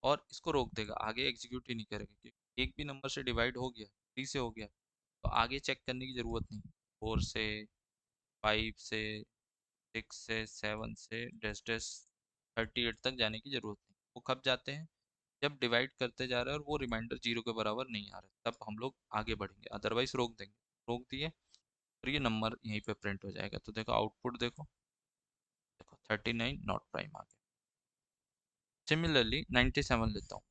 A: और इसको रोक देगा, आगे एग्जीक्यूट ही नहीं करेगा, क्योंकि एक भी नंबर से डिवाइड हो गया, 3 से हो गया, तो आगे चेक करने की ज़रूरत नहीं, 4 से, 5 से, 6 से, 7 से डैश डैश 38 तक जाने की ज़रूरत नहीं। वो कब जाते हैं, जब डिवाइड करते जा रहे हैं और वो रिमाइंडर 0 के बराबर नहीं आ रहा, तब हम लोग आगे बढ़ेंगे, अदरवाइज रोक देंगे। रोक दिए और ये नंबर यहीं पे प्रिंट हो जाएगा। तो देखो आउटपुट देखो, देखो 39 नॉट प्राइम आ गया। सिमिलरली 97 लेता हूँ,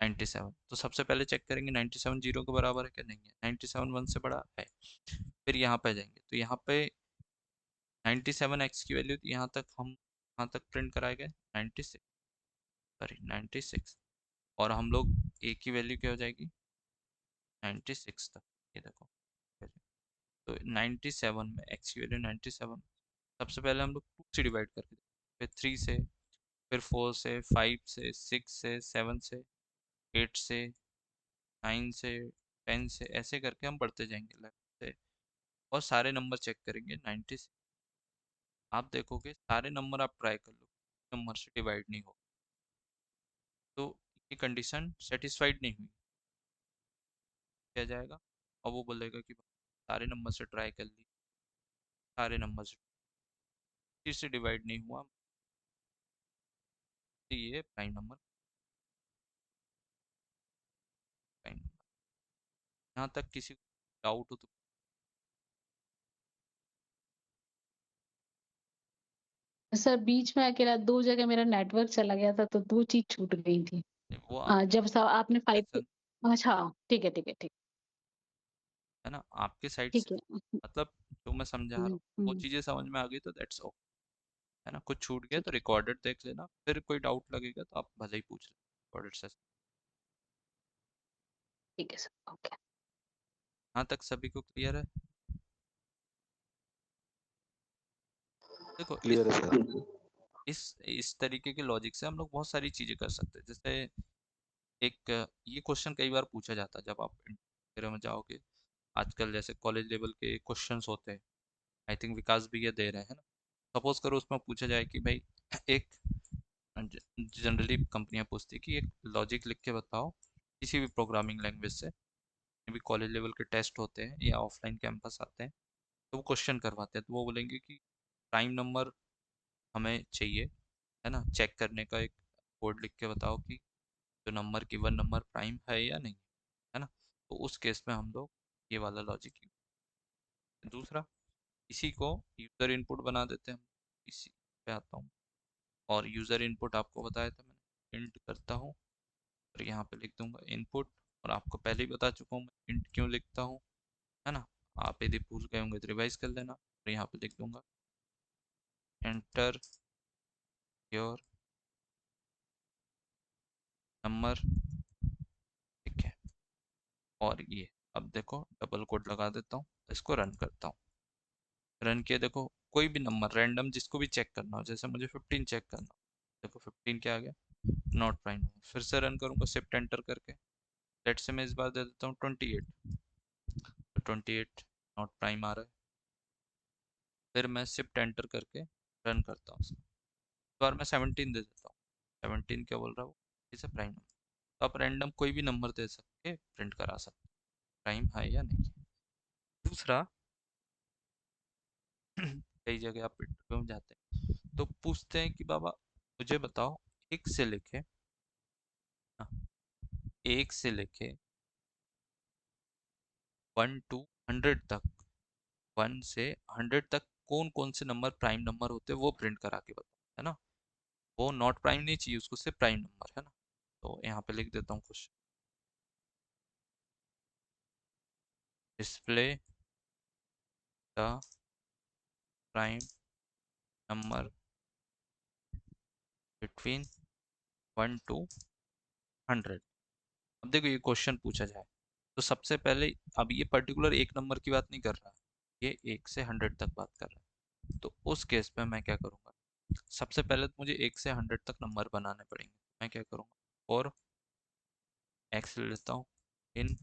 A: 97 तो सबसे पहले चेक करेंगे 97 0 के बराबर है क्या, नहीं है, 97 1 से बड़ा है। फिर यहाँ पे जाएंगे तो यहाँ पे 97 एक्स की वैल्यू यहाँ तक हम, यहाँ तक प्रिंट कराए गए 96, सॉरी 96, और हम लोग ए की वैल्यू क्या हो जाएगी 96 तक, ये देखो। तो 97 में एक्स की वैल्यू 97, सबसे पहले हम लोग 2 से डिवाइड करके, फिर 3 से, फिर 4 से, 5 से, 6 से, 7 से, 8 से, 9 से, 10 से, ऐसे करके हम बढ़ते जाएंगे लेफ्ट से, और सारे नंबर चेक करेंगे 96। आप देखोगे सारे नंबर आप ट्राई कर लो, नंबर से डिवाइड नहीं हो, तो ये कंडीशन सेटिस्फाइड नहीं हुई, क्या जाएगा, और वो बोलेगा कि सारे नंबर से ट्राई कर ली, सारे नंबर से किसी से डिवाइड नहीं हुआ, तो ये प्राइम नंबर, प्राइम नंबर। यहाँ तक किसी को डाउट हो तो
B: सर बीच में अकेला 2 जगह मेरा नेटवर्क चला गया था तो 2 चीज़ छूट गई थी।
A: वो आपके
B: जब स आपने 5 के,
A: सेक्शन,
B: अच्छा, ठीक है, ठीक है, ठीक,
A: है ना, आपके साइड
B: ठीक
A: से,
B: है।
A: मतलब जो मैं समझा रहा
B: हुँ,
A: हूँ वो
B: हुँ,
A: चीज़ें समझ में आ गई तो दैट्स ओके, है ना। कुछ छूट गया
B: ठीक
A: तो
B: है,
A: रिकॉर्डेड देख लेना, फिर कोई डाउट लगेगा तो आप भले ही पूछ लेना रिकॉर्डेड से।
B: ठीक है सर, ओके।
A: यहाँ तक सभी को क्लियर है। देखो
C: क्लियर है सर।
A: इस तरीके के लॉजिक से हम लोग बहुत सारी चीज़ें कर सकते हैं। जैसे एक ये क्वेश्चन कई बार पूछा जाता है जब आप इंटरव्यू में जाओगे, आजकल जैसे कॉलेज लेवल के क्वेश्चंस होते हैं, आई थिंक विकास भी ये दे रहे हैं ना। सपोज करो उसमें पूछा जाए कि भाई एक, जनरली कंपनियां पूछती है कि एक लॉजिक लिख के बताओ किसी भी प्रोग्रामिंग लैंग्वेज से, भी कॉलेज लेवल के टेस्ट होते हैं या ऑफलाइन कैंपस आते हैं, तो वो क्वेश्चन करवाते हैं, तो वो बोलेंगे कि प्राइम नंबर हमें चाहिए, है ना, चेक करने का एक कोड लिख के बताओ कि जो नंबर गिवन नंबर प्राइम है या नहीं, है ना। तो उस केस में हम लोग ये वाला लॉजिक यूज। दूसरा, इसी को यूज़र इनपुट बना देते हैं हम, इसी पे आता हूँ, और यूज़र इनपुट आपको बताया था मैंने, इंट करता हूँ और यहाँ पे लिख दूंगा इनपुट। और आपको पहले ही बता चुका हूँ मैं इंट क्यों लिखता हूँ, है ना। आप यदि भूल गए होंगे तो रिवाइज कर लेना। और यहाँ पे लिख दूंगा एंटर योर नंबर, ठीक है। और ये अब देखो डबल कोट लगा देता हूँ, इसको रन करता हूँ। रन किया, देखो कोई भी नंबर रैंडम जिसको भी चेक करना हो, जैसे मुझे 15 चेक करना हो, देखो 15 क्या आ गया, नॉट प्राइम। फिर से रन करूंगा शिफ्ट एंटर करके, लेट से मैं इस बार दे देता हूँ 28, तो 28 नॉट प्राइम आ रहा है। फिर मैं शिफ्ट एंटर करके रन करता हूँ इसको। इस बार मैं 17 दे देता हूँ, 17 क्या बोल रहा है वो, इसे प्राइम नंबर। तो आप रैंडम कोई भी नंबर दे सकते प्रिंट करा सकते, प्राइम है या नहीं। दूसरा कई जगह आप इंटरव्यू में जाते हैं तो पूछते हैं कि बाबा मुझे बताओ एक से लेके, हाँ, एक से लेके 1 to 100 तक, 1 से 100 तक कौन कौन से नंबर प्राइम नंबर होते हैं वो प्रिंट करा के बताओ, है ना। वो नॉट प्राइम नहीं चाहिए उसको, सिर्फ प्राइम नंबर, है ना। तो यहाँ पे लिख देता हूँ question, display the prime number between 1 to 100। अब देखो ये क्वेश्चन पूछा जाए तो सबसे पहले, अब ये पर्टिकुलर एक नंबर की बात नहीं कर रहा, ये 1 से 100 तक बात कर रहा है। तो उस केस में मैं क्या करूँगा, सबसे पहले तो मुझे 1 से 100 तक नंबर बनाने पड़ेंगे। मैं क्या करूँगा, और एक्स ले लेता हूँ, इन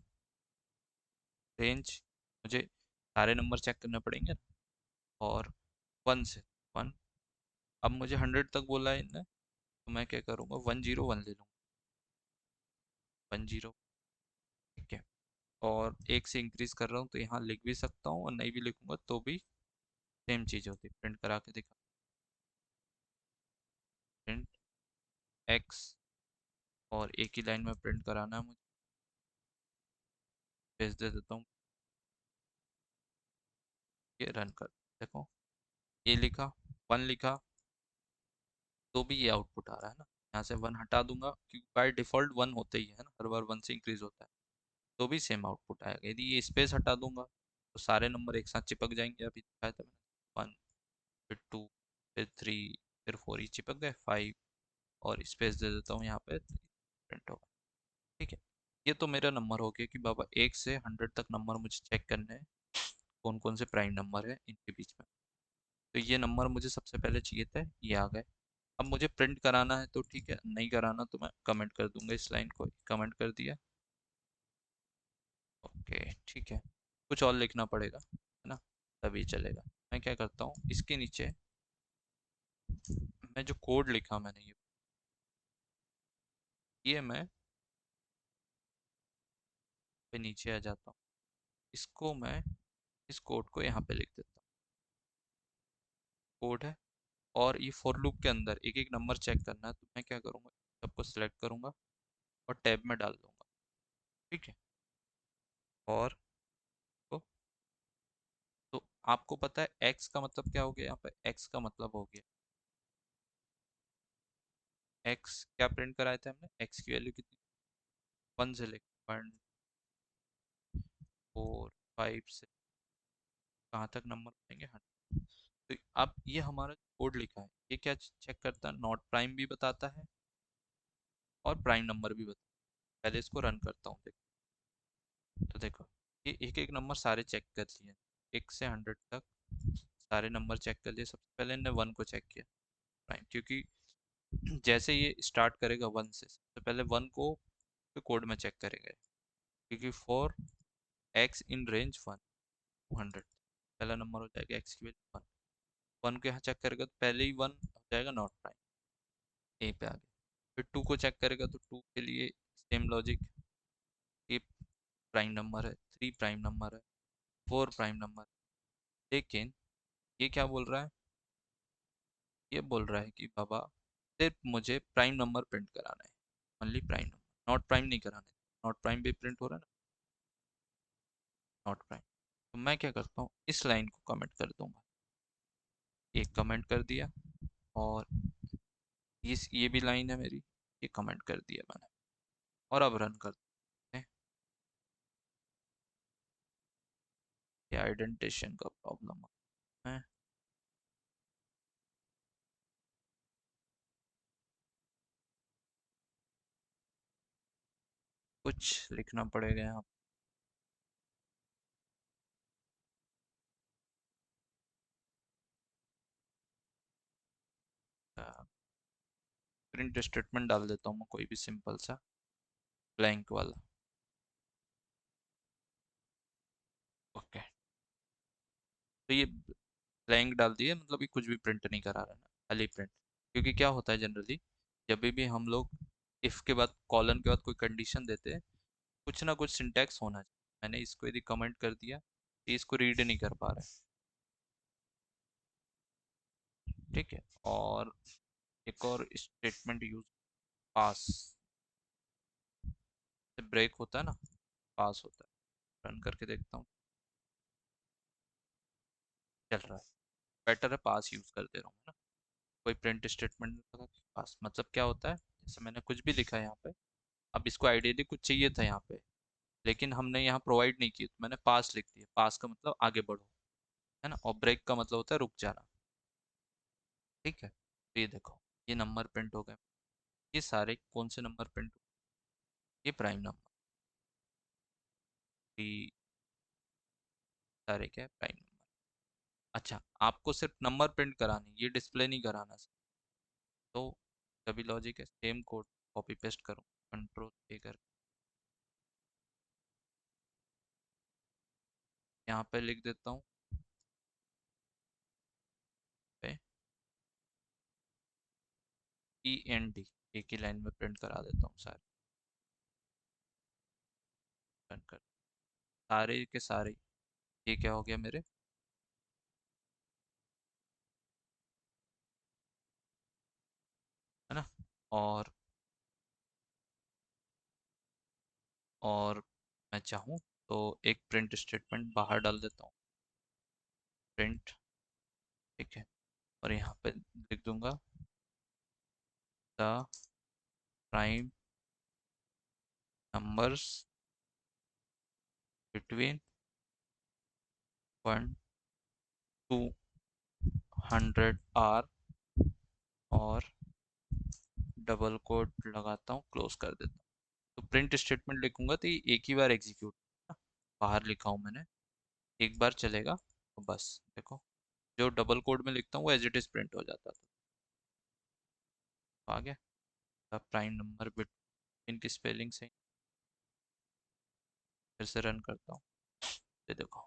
A: रेंज, मुझे सारे नंबर चेक करने पड़ेंगे। और 1 से 1, अब मुझे 100 तक बोला है इनने, तो मैं क्या करूँगा, 101 ले लूँगा, 10, ठीक है। और एक से इंक्रीज कर रहा हूँ तो यहाँ लिख भी सकता हूँ, और नहीं भी लिखूंगा तो भी सेम चीज़ होती है। प्रिंट करा के दिखा, प्रिंट एक्स, और एक ही लाइन में प्रिंट कराना है मुझे, भेज दे देता हूँ, ये रन कर, देखो ये लिखा, 1 लिखा, तो भी ये आउटपुट आ रहा है ना। यहाँ से 1 हटा दूंगा क्योंकि बाय डिफॉल्ट 1 होता ही है ना, हर बार 1 से इंक्रीज होता है, तो भी सेम आउटपुट आएगा। यदि ये स्पेस हटा दूंगा तो सारे नंबर एक साथ चिपक जाएंगे, अभी दिखाया था मैंने, 1, फिर 2, फिर 3, फिर 4, ये चिपक गए, 5, और स्पेस दे देता हूँ यहाँ पे, प्रिंट होगा, ठीक है। ये तो मेरा नंबर हो गया कि बाबा 1 से 100 तक नंबर मुझे चेक करने हैं, कौन कौन से प्राइम नंबर है इनके बीच में। तो ये नंबर मुझे सबसे पहले चाहिए थे, ये आ गए। अब मुझे प्रिंट कराना है तो ठीक है, नहीं कराना तो मैं कमेंट कर दूंगा, इस लाइन को कमेंट कर दिया, ओके ठीक है। कुछ और लिखना पड़ेगा, है ना, तभी चलेगा। मैं क्या करता हूँ, इसके नीचे मैं जो कोड लिखा मैंने, ये मैं पे नीचे आ जाता हूँ, इसको मैं, इस कोड को यहाँ पे लिख देता हूँ, कोड है। और ये फॉर लूप के अंदर एक एक नंबर चेक करना है, तो मैं क्या करूँगा, सबको सिलेक्ट करूँगा और टैब में डाल दूंगा, ठीक है। और तो, आपको पता है एक्स का मतलब क्या हो गया, यहाँ पे एक्स का मतलब हो गया, एक्स क्या प्रिंट कराए थे हमने, एक्स की वैल्यू कितनी, 1 से लेकर 1, 4, 5 से कहाँ तक नंबर बनेंगे, 100। तो अब ये हमारा कोड लिखा है, ये क्या चेक करता है, नॉट प्राइम भी बताता है और प्राइम नंबर भी बताता है। पहले इसको रन करता हूँ, देखो तो देखो ये एक एक नंबर सारे चेक कर लिए, 1 से 100 तक सारे नंबर चेक कर लिए। सबसे पहले इन्हें 1 को चेक किया प्राइम, क्योंकि जैसे ये स्टार्ट करेगा 1 से, सबसे पहले 1 को कोड में चेक करेगा, क्योंकि for x in range 1 to 100 पहला नंबर हो जाएगा एक्स की वैल्यू 1, 1 को यहाँ चेक करेगा तो पहले ही 1 हो जाएगा नॉट प्राइम, ए पे आ गया। फिर 2 को चेक करेगा तो 2 के लिए सेम लॉजिक, ये प्राइम नंबर है, 3 प्राइम नंबर है, 4 प्राइम नंबर है। लेकिन ये क्या बोल रहा है, ये बोल रहा है कि बाबा सिर्फ मुझे प्राइम नंबर प्रिंट कराना है, only prime number, not prime नहीं कराना है। नॉट प्राइम भी प्रिंट हो रहा है ना, नॉट प्राइम। तो मैं क्या करता हूँ, इस लाइन को कमेंट कर दूंगा, एक कमेंट कर दिया, और इस ये भी लाइन है मेरी, ये कमेंट कर दिया मैंने। और अब रन करते हैं। ये आइडेंटिशन का प्रॉब्लम है, कुछ लिखना पड़ेगा यहाँ पे। प्रिंट स्टेटमेंट डाल देता हूँ मैं कोई भी सिंपल सा ब्लैंक वाला। ओके, तो ये ब्लैंक डाल दिए, मतलब कि कुछ भी प्रिंट नहीं करा रहा है, खाली प्रिंट। क्योंकि क्या होता है जनरली, जब भी हम लोग इफ के बाद कॉलन के बाद कोई कंडीशन देते हैं, कुछ ना कुछ सिंटैक्स होना चाहिए। मैंने इसको यदि कमेंट कर दिया, ये इसको रीड नहीं कर पा रहा है, ठीक है। और एक और स्टेटमेंट यूज, पास से ब्रेक होता है ना, पास होता है। रन करके देखता हूँ, चल रहा है। बेटर है पास यूज करते रहूँ ना, कोई प्रिंट स्टेटमेंट लगा के पास। मतलब क्या होता है, जैसे मैंने कुछ भी लिखा है यहाँ पे, अब इसको आइडियली कुछ चाहिए था यहाँ पे, लेकिन हमने यहाँ प्रोवाइड नहीं की, तो मैंने पास लिख दिया। पास का मतलब आगे बढ़ो, है ना, और ब्रेक का मतलब होता है रुक जाना, ठीक है। तो ये देखो, ये नंबर प्रिंट हो गए। ये सारे कौन से नंबर प्रिंट, ये प्राइम नंबर, ये सारे क्या है, प्राइम नंबर। अच्छा, आपको सिर्फ नंबर प्रिंट करानी, ये डिस्प्ले नहीं कराना सर। तो तभी लॉजिक है, सेम कोड कॉपी पेस्ट करूँ, कंट्रोल ए कर, यहाँ पे लिख देता हूँ पे END, एक ही लाइन में प्रिंट करा देता हूँ सारे। रन कर, सारे के सारे, ये क्या हो गया मेरे, है ना। और मैं चाहूँ तो एक प्रिंट स्टेटमेंट बाहर डाल देता हूँ, प्रिंट, ठीक है। और यहाँ पे लिख दूंगा the prime numbers between 1 to 100 are, और डबल कोट लगाता हूँ, क्लोज कर देता हूँ। तो प्रिंट स्टेटमेंट लिखूंगा तो ये एक ही बार एग्जीक्यूट, बाहर लिखा हूँ मैंने, एक बार चलेगा तो बस। देखो, जो डबल कोड में लिखता हूँ वो एज इट इज प्रिंट हो जाता था। तो आ गया प्राइम नंबर बिट, इनकी स्पेलिंग से फिर से रन करता हूँ, ये देखो,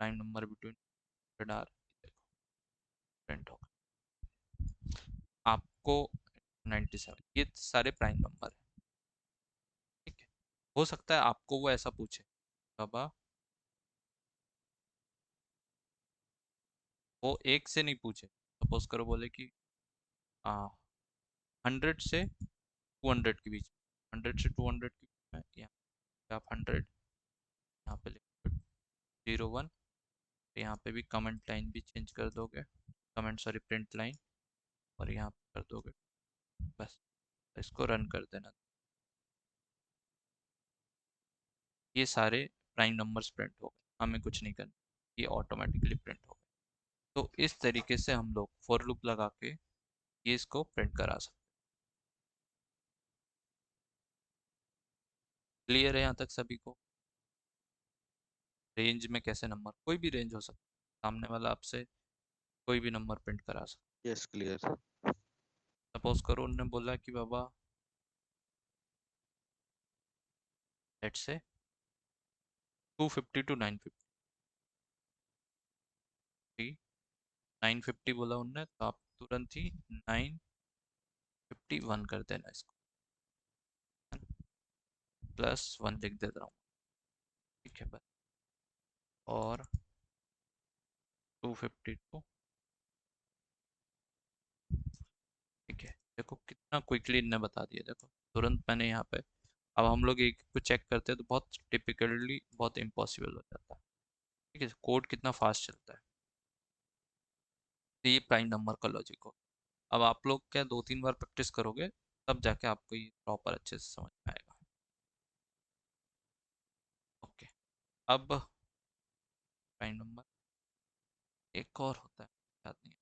A: प्राइम नंबर बिटवीन आर, देखो प्रिंट होगा आपको 97। ये सारे प्राइम नंबर है, ठीक है। हो सकता है आपको वो ऐसा पूछे, बाबा वो एक से नहीं पूछे, सपोज करो बोले कि 100 से 200 के बीच, 100 से 200 के बीच में, यहाँ पे आप 100, यहाँ पे लिखो 01, यहाँ पे भी कमेंट लाइन भी चेंज कर दोगे, कमेंट सॉरी प्रिंट लाइन, और यहाँ पे कर दोगे, बस इसको रन कर देना। ये सारे प्राइम नंबर्स प्रिंट हो गए, हमें कुछ नहीं करना, ये ऑटोमेटिकली प्रिंट हो गए। तो इस तरीके से हम लोग फॉर लूप लगा के ये इसको प्रिंट करा सकते। क्लियर है यहाँ तक सभी को? रेंज में कैसे नंबर, कोई भी रेंज हो सकता है, सामने वाला आपसे कोई भी नंबर प्रिंट करा सकता।
C: Yes clear.
A: सपोज करो उन्होंने बोला कि बाबा लेट्स से 250 to 950, 950 बोला उनने, तो आप तुरंत ही 951 कर देना इसको, +1 लिख देता हूँ, ठीक है बस। और 252, ठीक है। देखो कितना क्विकली इनने बता दिया, देखो तुरंत मैंने यहाँ पे। अब हम लोग एक को चेक करते हैं तो बहुत टिपिकली बहुत इम्पॉसिबल हो जाता है, ठीक है। कोड कितना फास्ट चलता है, तो ये प्राइम नंबर का लॉजिक हो। अब आप लोग क्या 2-3 बार प्रैक्टिस करोगे, तब जाके आपको ये प्रॉपर अच्छे से समझ में आएगा। अब प्राइम नंबर एक और होता है, याद नहीं,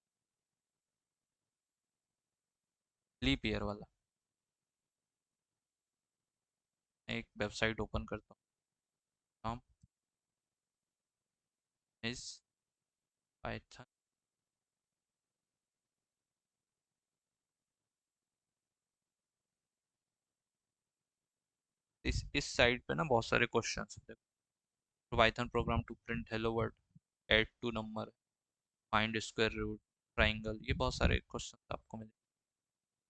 A: लीप ईयर वाला। मैं एक वेबसाइट ओपन करता हूँ, नाम इस पाइथन। इस साइट पे ना बहुत सारे क्वेश्चन हैं। Python program to print hello world, add two number, find square root, triangle, ये बहुत सारे क्वेश्चन आपको मिले।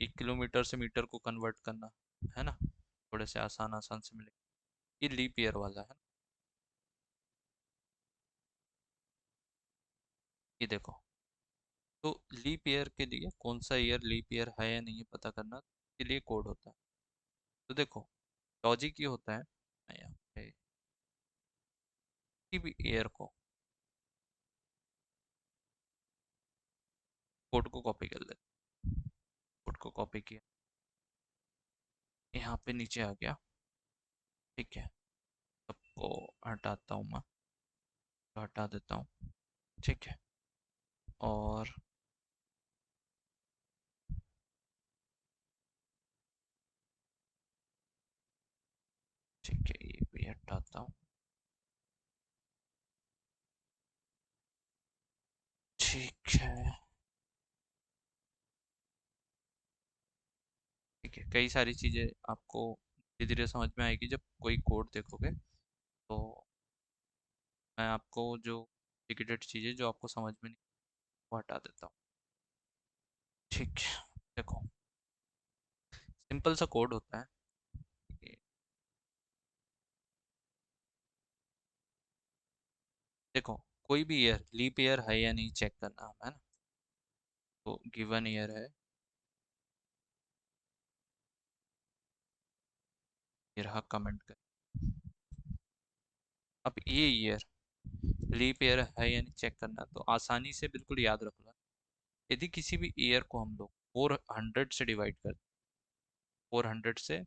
A: 1 किलोमीटर से मीटर को कन्वर्ट करना, है ना, थोड़े से आसान आसान से मिले। ये लीप ईयर वाला है। ये देखो, तो लीप ईयर के लिए कौन सा ईयर लीप ईयर है या नहीं है पता करना, के लिए कोड होता है। तो देखो, लॉजिक ये होता है, मैं यहाँ पे किसी भी ईयर को, कोड को कॉपी कर लेते, कोड को कॉपी किया, यहाँ पे नीचे आ गया, ठीक है, सबको हटाता हूँ मैं, तो हटा देता हूँ, ठीक है, और ठीक है, ये भी हटाता हूँ, ठीक है, ठीक है। कई सारी चीज़ें आपको धीरे धीरे समझ में आएगी जब कोई कोड देखोगे। तो मैं आपको जो टिकटेड चीज़ें जो आपको समझ में नहीं, वो हटा देता हूँ, ठीक है। देखो, सिंपल सा कोड होता है कि देखो, कोई भी ईयर लीप ईयर है या नहीं चेक करना है ना। तो गिवन ईयर है, ये रहा, कमेंट कर। अब ये ईयर लीप ईयर है या नहीं चेक करना, तो आसानी से बिल्कुल याद रख लो। यदि किसी भी ईयर को हम लोग 400 से डिवाइड करते, 400 से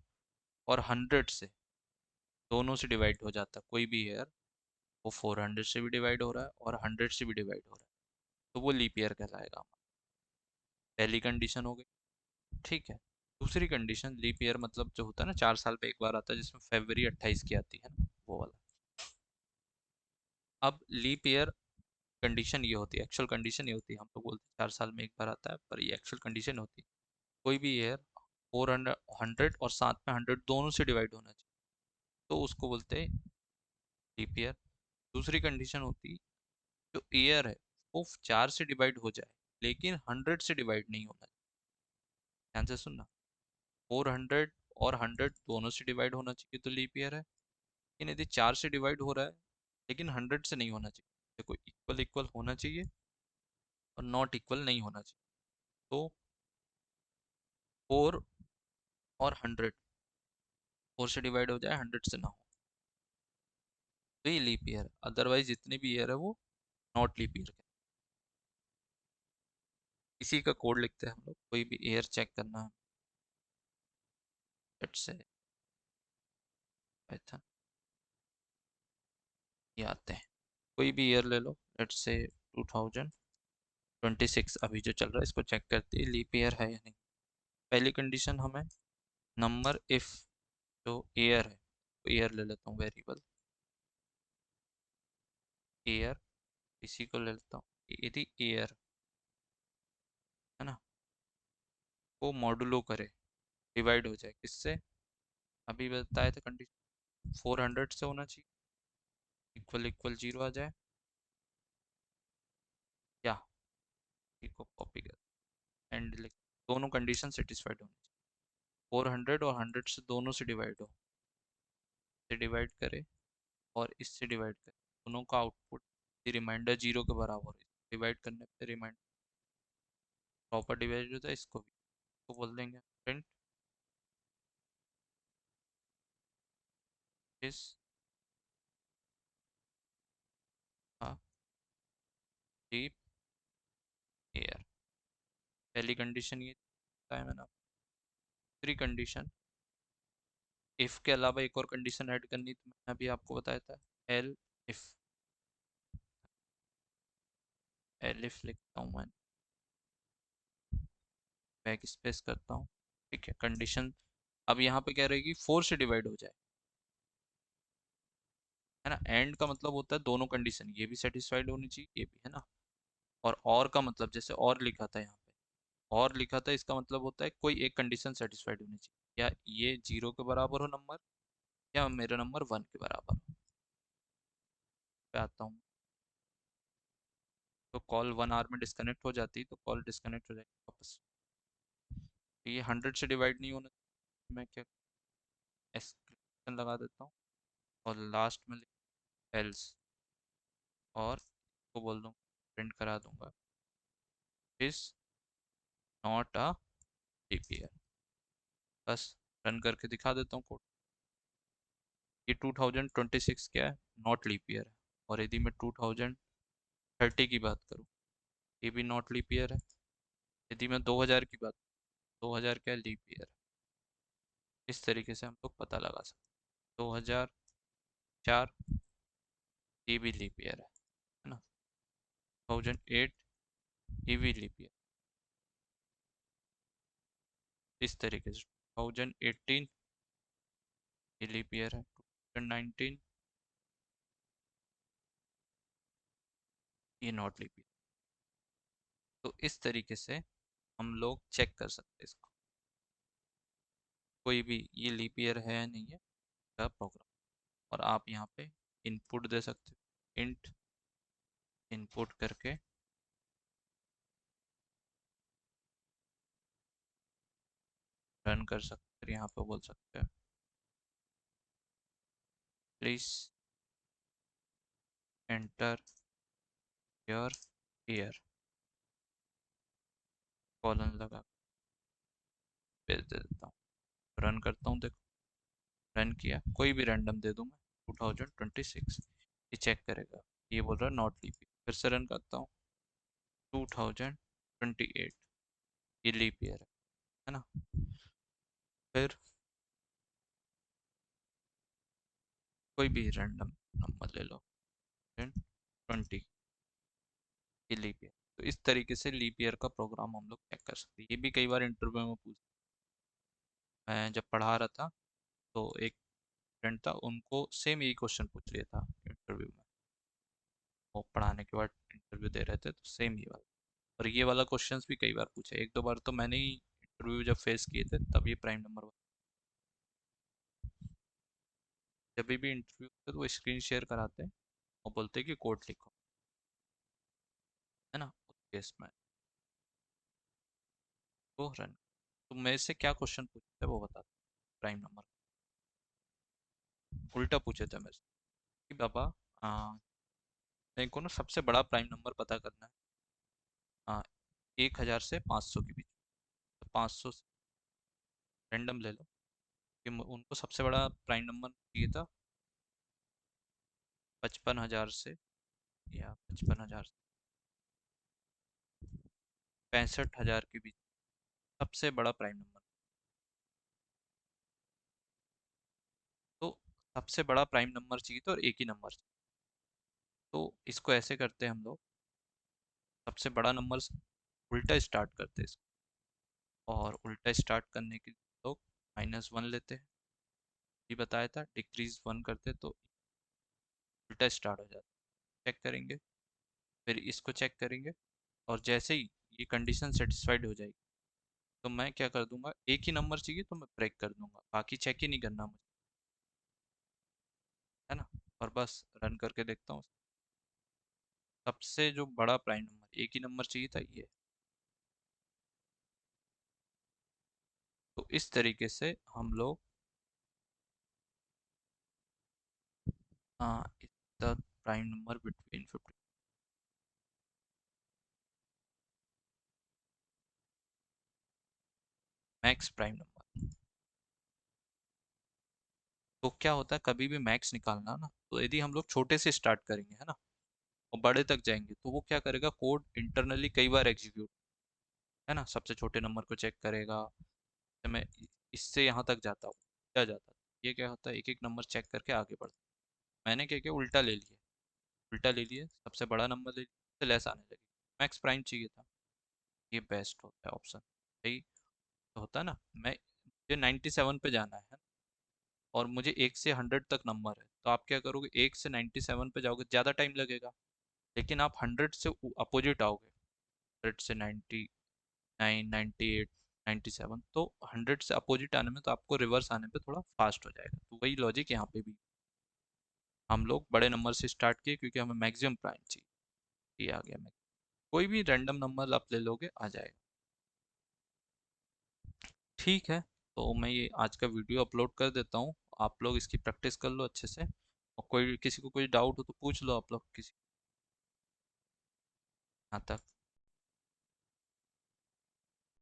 A: और 100 से, दोनों से डिवाइड हो जाता है कोई भी ईयर, वो 400 से भी डिवाइड हो रहा है और 100 से भी डिवाइड हो रहा है, तो वो लीप ईयर कहलाएगा। पहली कंडीशन हो गई, ठीक है। दूसरी कंडीशन, लीप ईयर मतलब जो होता है ना 4 साल पे एक बार आता है, जिसमें फरवरी 28 की आती है ना, वो वाला। अब लीप ईयर कंडीशन ये होती है, एक्चुअल कंडीशन ये होती है, हम लोग बोलते हैं 4 साल में एक बार आता है, पर ये एक्चुअल कंडीशन होती है, कोई भी ईयर 400 और साथ में 100 दोनों से डिवाइड होना चाहिए, तो उसको बोलते हैं लीप ईयर। दूसरी कंडीशन होती है, जो ईयर है वो 4 से डिवाइड हो जाए लेकिन 100 से डिवाइड नहीं होना चाहिए। ध्यान से सुनना, 400 और 100 दोनों से डिवाइड होना चाहिए तो लीप ईयर है। लेकिन यदि 4 से डिवाइड हो रहा है लेकिन 100 से नहीं होना चाहिए, देखो इक्वल इक्वल होना चाहिए और नॉट इक्वल नहीं होना चाहिए, तो 4 और 100, 4 से डिवाइड हो जाए 100 से ना हो, तो ये लीप ईयर। अदरवाइज जितने भी ईयर है वो नॉट लीप ईयर है। इसी का कोड लिखते हैं हम लोग, कोई भी ईयर चेक करना है, लेट्स से पाइथन, ये आते हैं, कोई भी ईयर ले लो, लेट्स से 2026 अभी जो चल रहा है, इसको चेक करते हैं लीप ईयर है या नहीं। पहली कंडीशन हमें नंबर इफ जो ईयर है, तो ईयर ले लेता हूँ वेरिएबल, ईयर, इसी को ले लेता हूँ, यदि ईयर है ना, वो मॉडुलो करे, डिवाइड हो जाए किससे, अभी बताए थे कंडीशन, 400 से होना चाहिए, इक्वल इक्वल 0 आ जाए, या को कॉपी कर एंड लिख, दोनों कंडीशन सेटिस्फाइड होनी चाहिए, 400 और 100 से दोनों से डिवाइड हो, से डिवाइड करे और इससे डिवाइड करे, दोनों का आउटपुट रिमाइंडर 0 के बराबर है, डिवाइड करने पे रिमाइंडर प्रॉपर डिवाइड होता है, इसको भी तो बोल देंगे प्रिंट इस, हाँ, लीप ईयर। पहली कंडीशन ये बताया मैंने। दूसरी कंडीशन, इफ के अलावा एक और कंडीशन ऐड करनी, तो मैंने अभी आपको बताया था, एल इफ एलिफ लिखता हूँ मैं, बैक स्पेस करता हूँ, ठीक है। कंडीशन अब यहाँ पे क्या रहेगी, 4 से डिवाइड हो जाए, है ना। एंड का मतलब होता है दोनों कंडीशन, ये भी सेटिस्फाइड होनी चाहिए, ये भी, है ना। और का मतलब जैसे और लिखा था यहाँ पे, और लिखा था, इसका मतलब होता है कोई एक कंडीशन सेटिस्फाइड होनी चाहिए, या ये 0 के बराबर हो नंबर, या मेरा नंबर 1 के बराबर हो। पे आता हूँ, तो कॉल 1 आवर में डिस्कनेक्ट हो जाती है, तो कॉल डिस्कनेक्ट हो जाएगी वापस। तो ये 100 से डिवाइड नहीं होना चाहिए, मैं क्या एक्सक्लेमेशन लगा देता हूँ, और लास्ट में एल्स, और को बोल दूँ, प्रिंट करा दूंगा, is not a leap year. बस रन करके दिखा देता हूँ कोड। ये 2026 क्या है, नॉट लीप ईयर है। और यदि मैं 2030 की बात करूँ, ये भी नॉट लीप ईयर है। यदि मैं 2000 की बात, 2000 क्या लीप ईयर है। इस तरीके से हम लोग पता लगा सकते, 2004 ये भी लीप ईयर है ना। 2008 ये भी लीप ईयर, इस तरीके से 2018 ये लीप ईयर है, 2019 ये नॉट लीप ईयर। तो इस तरीके से हम लोग चेक कर सकते हैं इसको, कोई भी ये लीप ईयर है या नहीं है का प्रोग्राम। और आप यहाँ पे इनपुट दे सकते हो, इंट इनपुट करके रन कर सकते हैं। यहाँ पे बोल सकते हैं please enter your year, colon लगा भेज दे देता हूँ, रन करता हूँ, देखो रन किया, कोई भी रैंडम दे दूँ मैं, 2026, ये चेक करेगा, ये बोल रहा है नॉट लीप ईयर। फिर से रन करता हूँ, 2028 ये लीप ईयर है ना। फिर कोई भी रैंडम नंबर ले लो, 20 ये लीप ईयर। तो इस तरीके से लीप ईयर का प्रोग्राम हम लोग चेक कर सकते हैं। ये भी कई बार इंटरव्यू में पूछ, मैं जब पढ़ा रहा था तो एक फ्रेंड था, उनको सेम यही क्वेश्चन पूछ लिया था इंटरव्यू में, वो पढ़ाने के बाद इंटरव्यू दे रहे थे, तो सेम ये वाला, और ये वाला क्वेश्चंस भी कई बार पूछे, एक दो बार तो मैंने ही इंटरव्यू जब फेस किए थे तब ये प्राइम नंबर। जब भी इंटरव्यू होता है तो वो स्क्रीन शेयर कराते हैं और बोलते हैं कि कोड लिखो, है ना, उस केस में वो रन। तो मेरे से क्या क्वेश्चन पूछते थे वो बता, प्राइम नंबर उल्टा पूछे थे मेरे से कि बाबा, आ, मेरे को ना सबसे बड़ा प्राइम नंबर पता करना है, 1000 से 500 के बीच, तो 500 से रैंडम ले लो, कि उनको सबसे बड़ा प्राइम नंबर चाहिए था 55,000 से, या 55,000 से 65,000 के बीच, सबसे बड़ा प्राइम नंबर। तो सबसे बड़ा प्राइम नंबर चाहिए था और एक ही नंबर चाहिए। तो इसको ऐसे करते हैं हम लोग, सबसे बड़ा नंबर उल्टा स्टार्ट करते हैं इसको, और उल्टा स्टार्ट करने के लिए लोग -1 लेते हैं, ये बताया था, डिक्रीज 1 करते तो उल्टा स्टार्ट हो जाता। चेक करेंगे, फिर इसको चेक करेंगे, और जैसे ही ये कंडीशन सेटिस्फाइड हो जाएगी, तो मैं क्या कर दूंगा, एक ही नंबर चाहिए तो मैं ब्रेक कर दूंगा, बाकी चेक ही नहीं करना मुझे, है ना। और बस रन करके देखता हूँ, सबसे जो बड़ा प्राइम नंबर एक ही नंबर चाहिए था ये। तो इस तरीके से हम लोग the prime number between 50, max prime number. तो क्या होता है, कभी भी मैक्स निकालना ना, तो यदि हम लोग छोटे से स्टार्ट करेंगे, है ना, और बड़े तक जाएंगे, तो वो क्या करेगा, कोड इंटरनली कई बार एग्जीक्यूट, है ना, सबसे छोटे नंबर को चेक करेगा, तो मैं इससे यहाँ तक जाता हूँ, क्या जाता है, ये क्या होता है, एक एक नंबर चेक करके आगे बढ़ता, मैंने क्या किया, उल्टा ले लिया, उल्टा ले लिए, सबसे बड़ा नंबर ले लिया, उससे लेस आने लगे, मैक्स प्राइम चाहिए था। ये बेस्ट होता है ऑप्शन। भाई होता है ना, मैं मुझे 97 पे जाना है और मुझे 1 से 100 तक नंबर है, तो आप क्या करोगे, 1 से 97 पे जाओगे, ज़्यादा टाइम लगेगा। लेकिन आप 100 से अपोजिट आओगे, 100 से 99, 98, 97, तो 100 से अपोजिट आने में, तो आपको रिवर्स आने पे थोड़ा फास्ट हो जाएगा। तो वही लॉजिक यहाँ पे भी, हम लोग बड़े नंबर से स्टार्ट किए क्योंकि हमें मैक्सिमम प्राइम चाहिए। ये आ गया, मैं कोई भी रैंडम नंबर आप ले लोगे आ जाएगा। ठीक है, तो मैं ये आज का वीडियो अपलोड कर देता हूँ, आप लोग इसकी प्रैक्टिस कर लो अच्छे से, और कोई किसी को कोई डाउट हो तो पूछ लो आप लोग किसी। यहाँ तक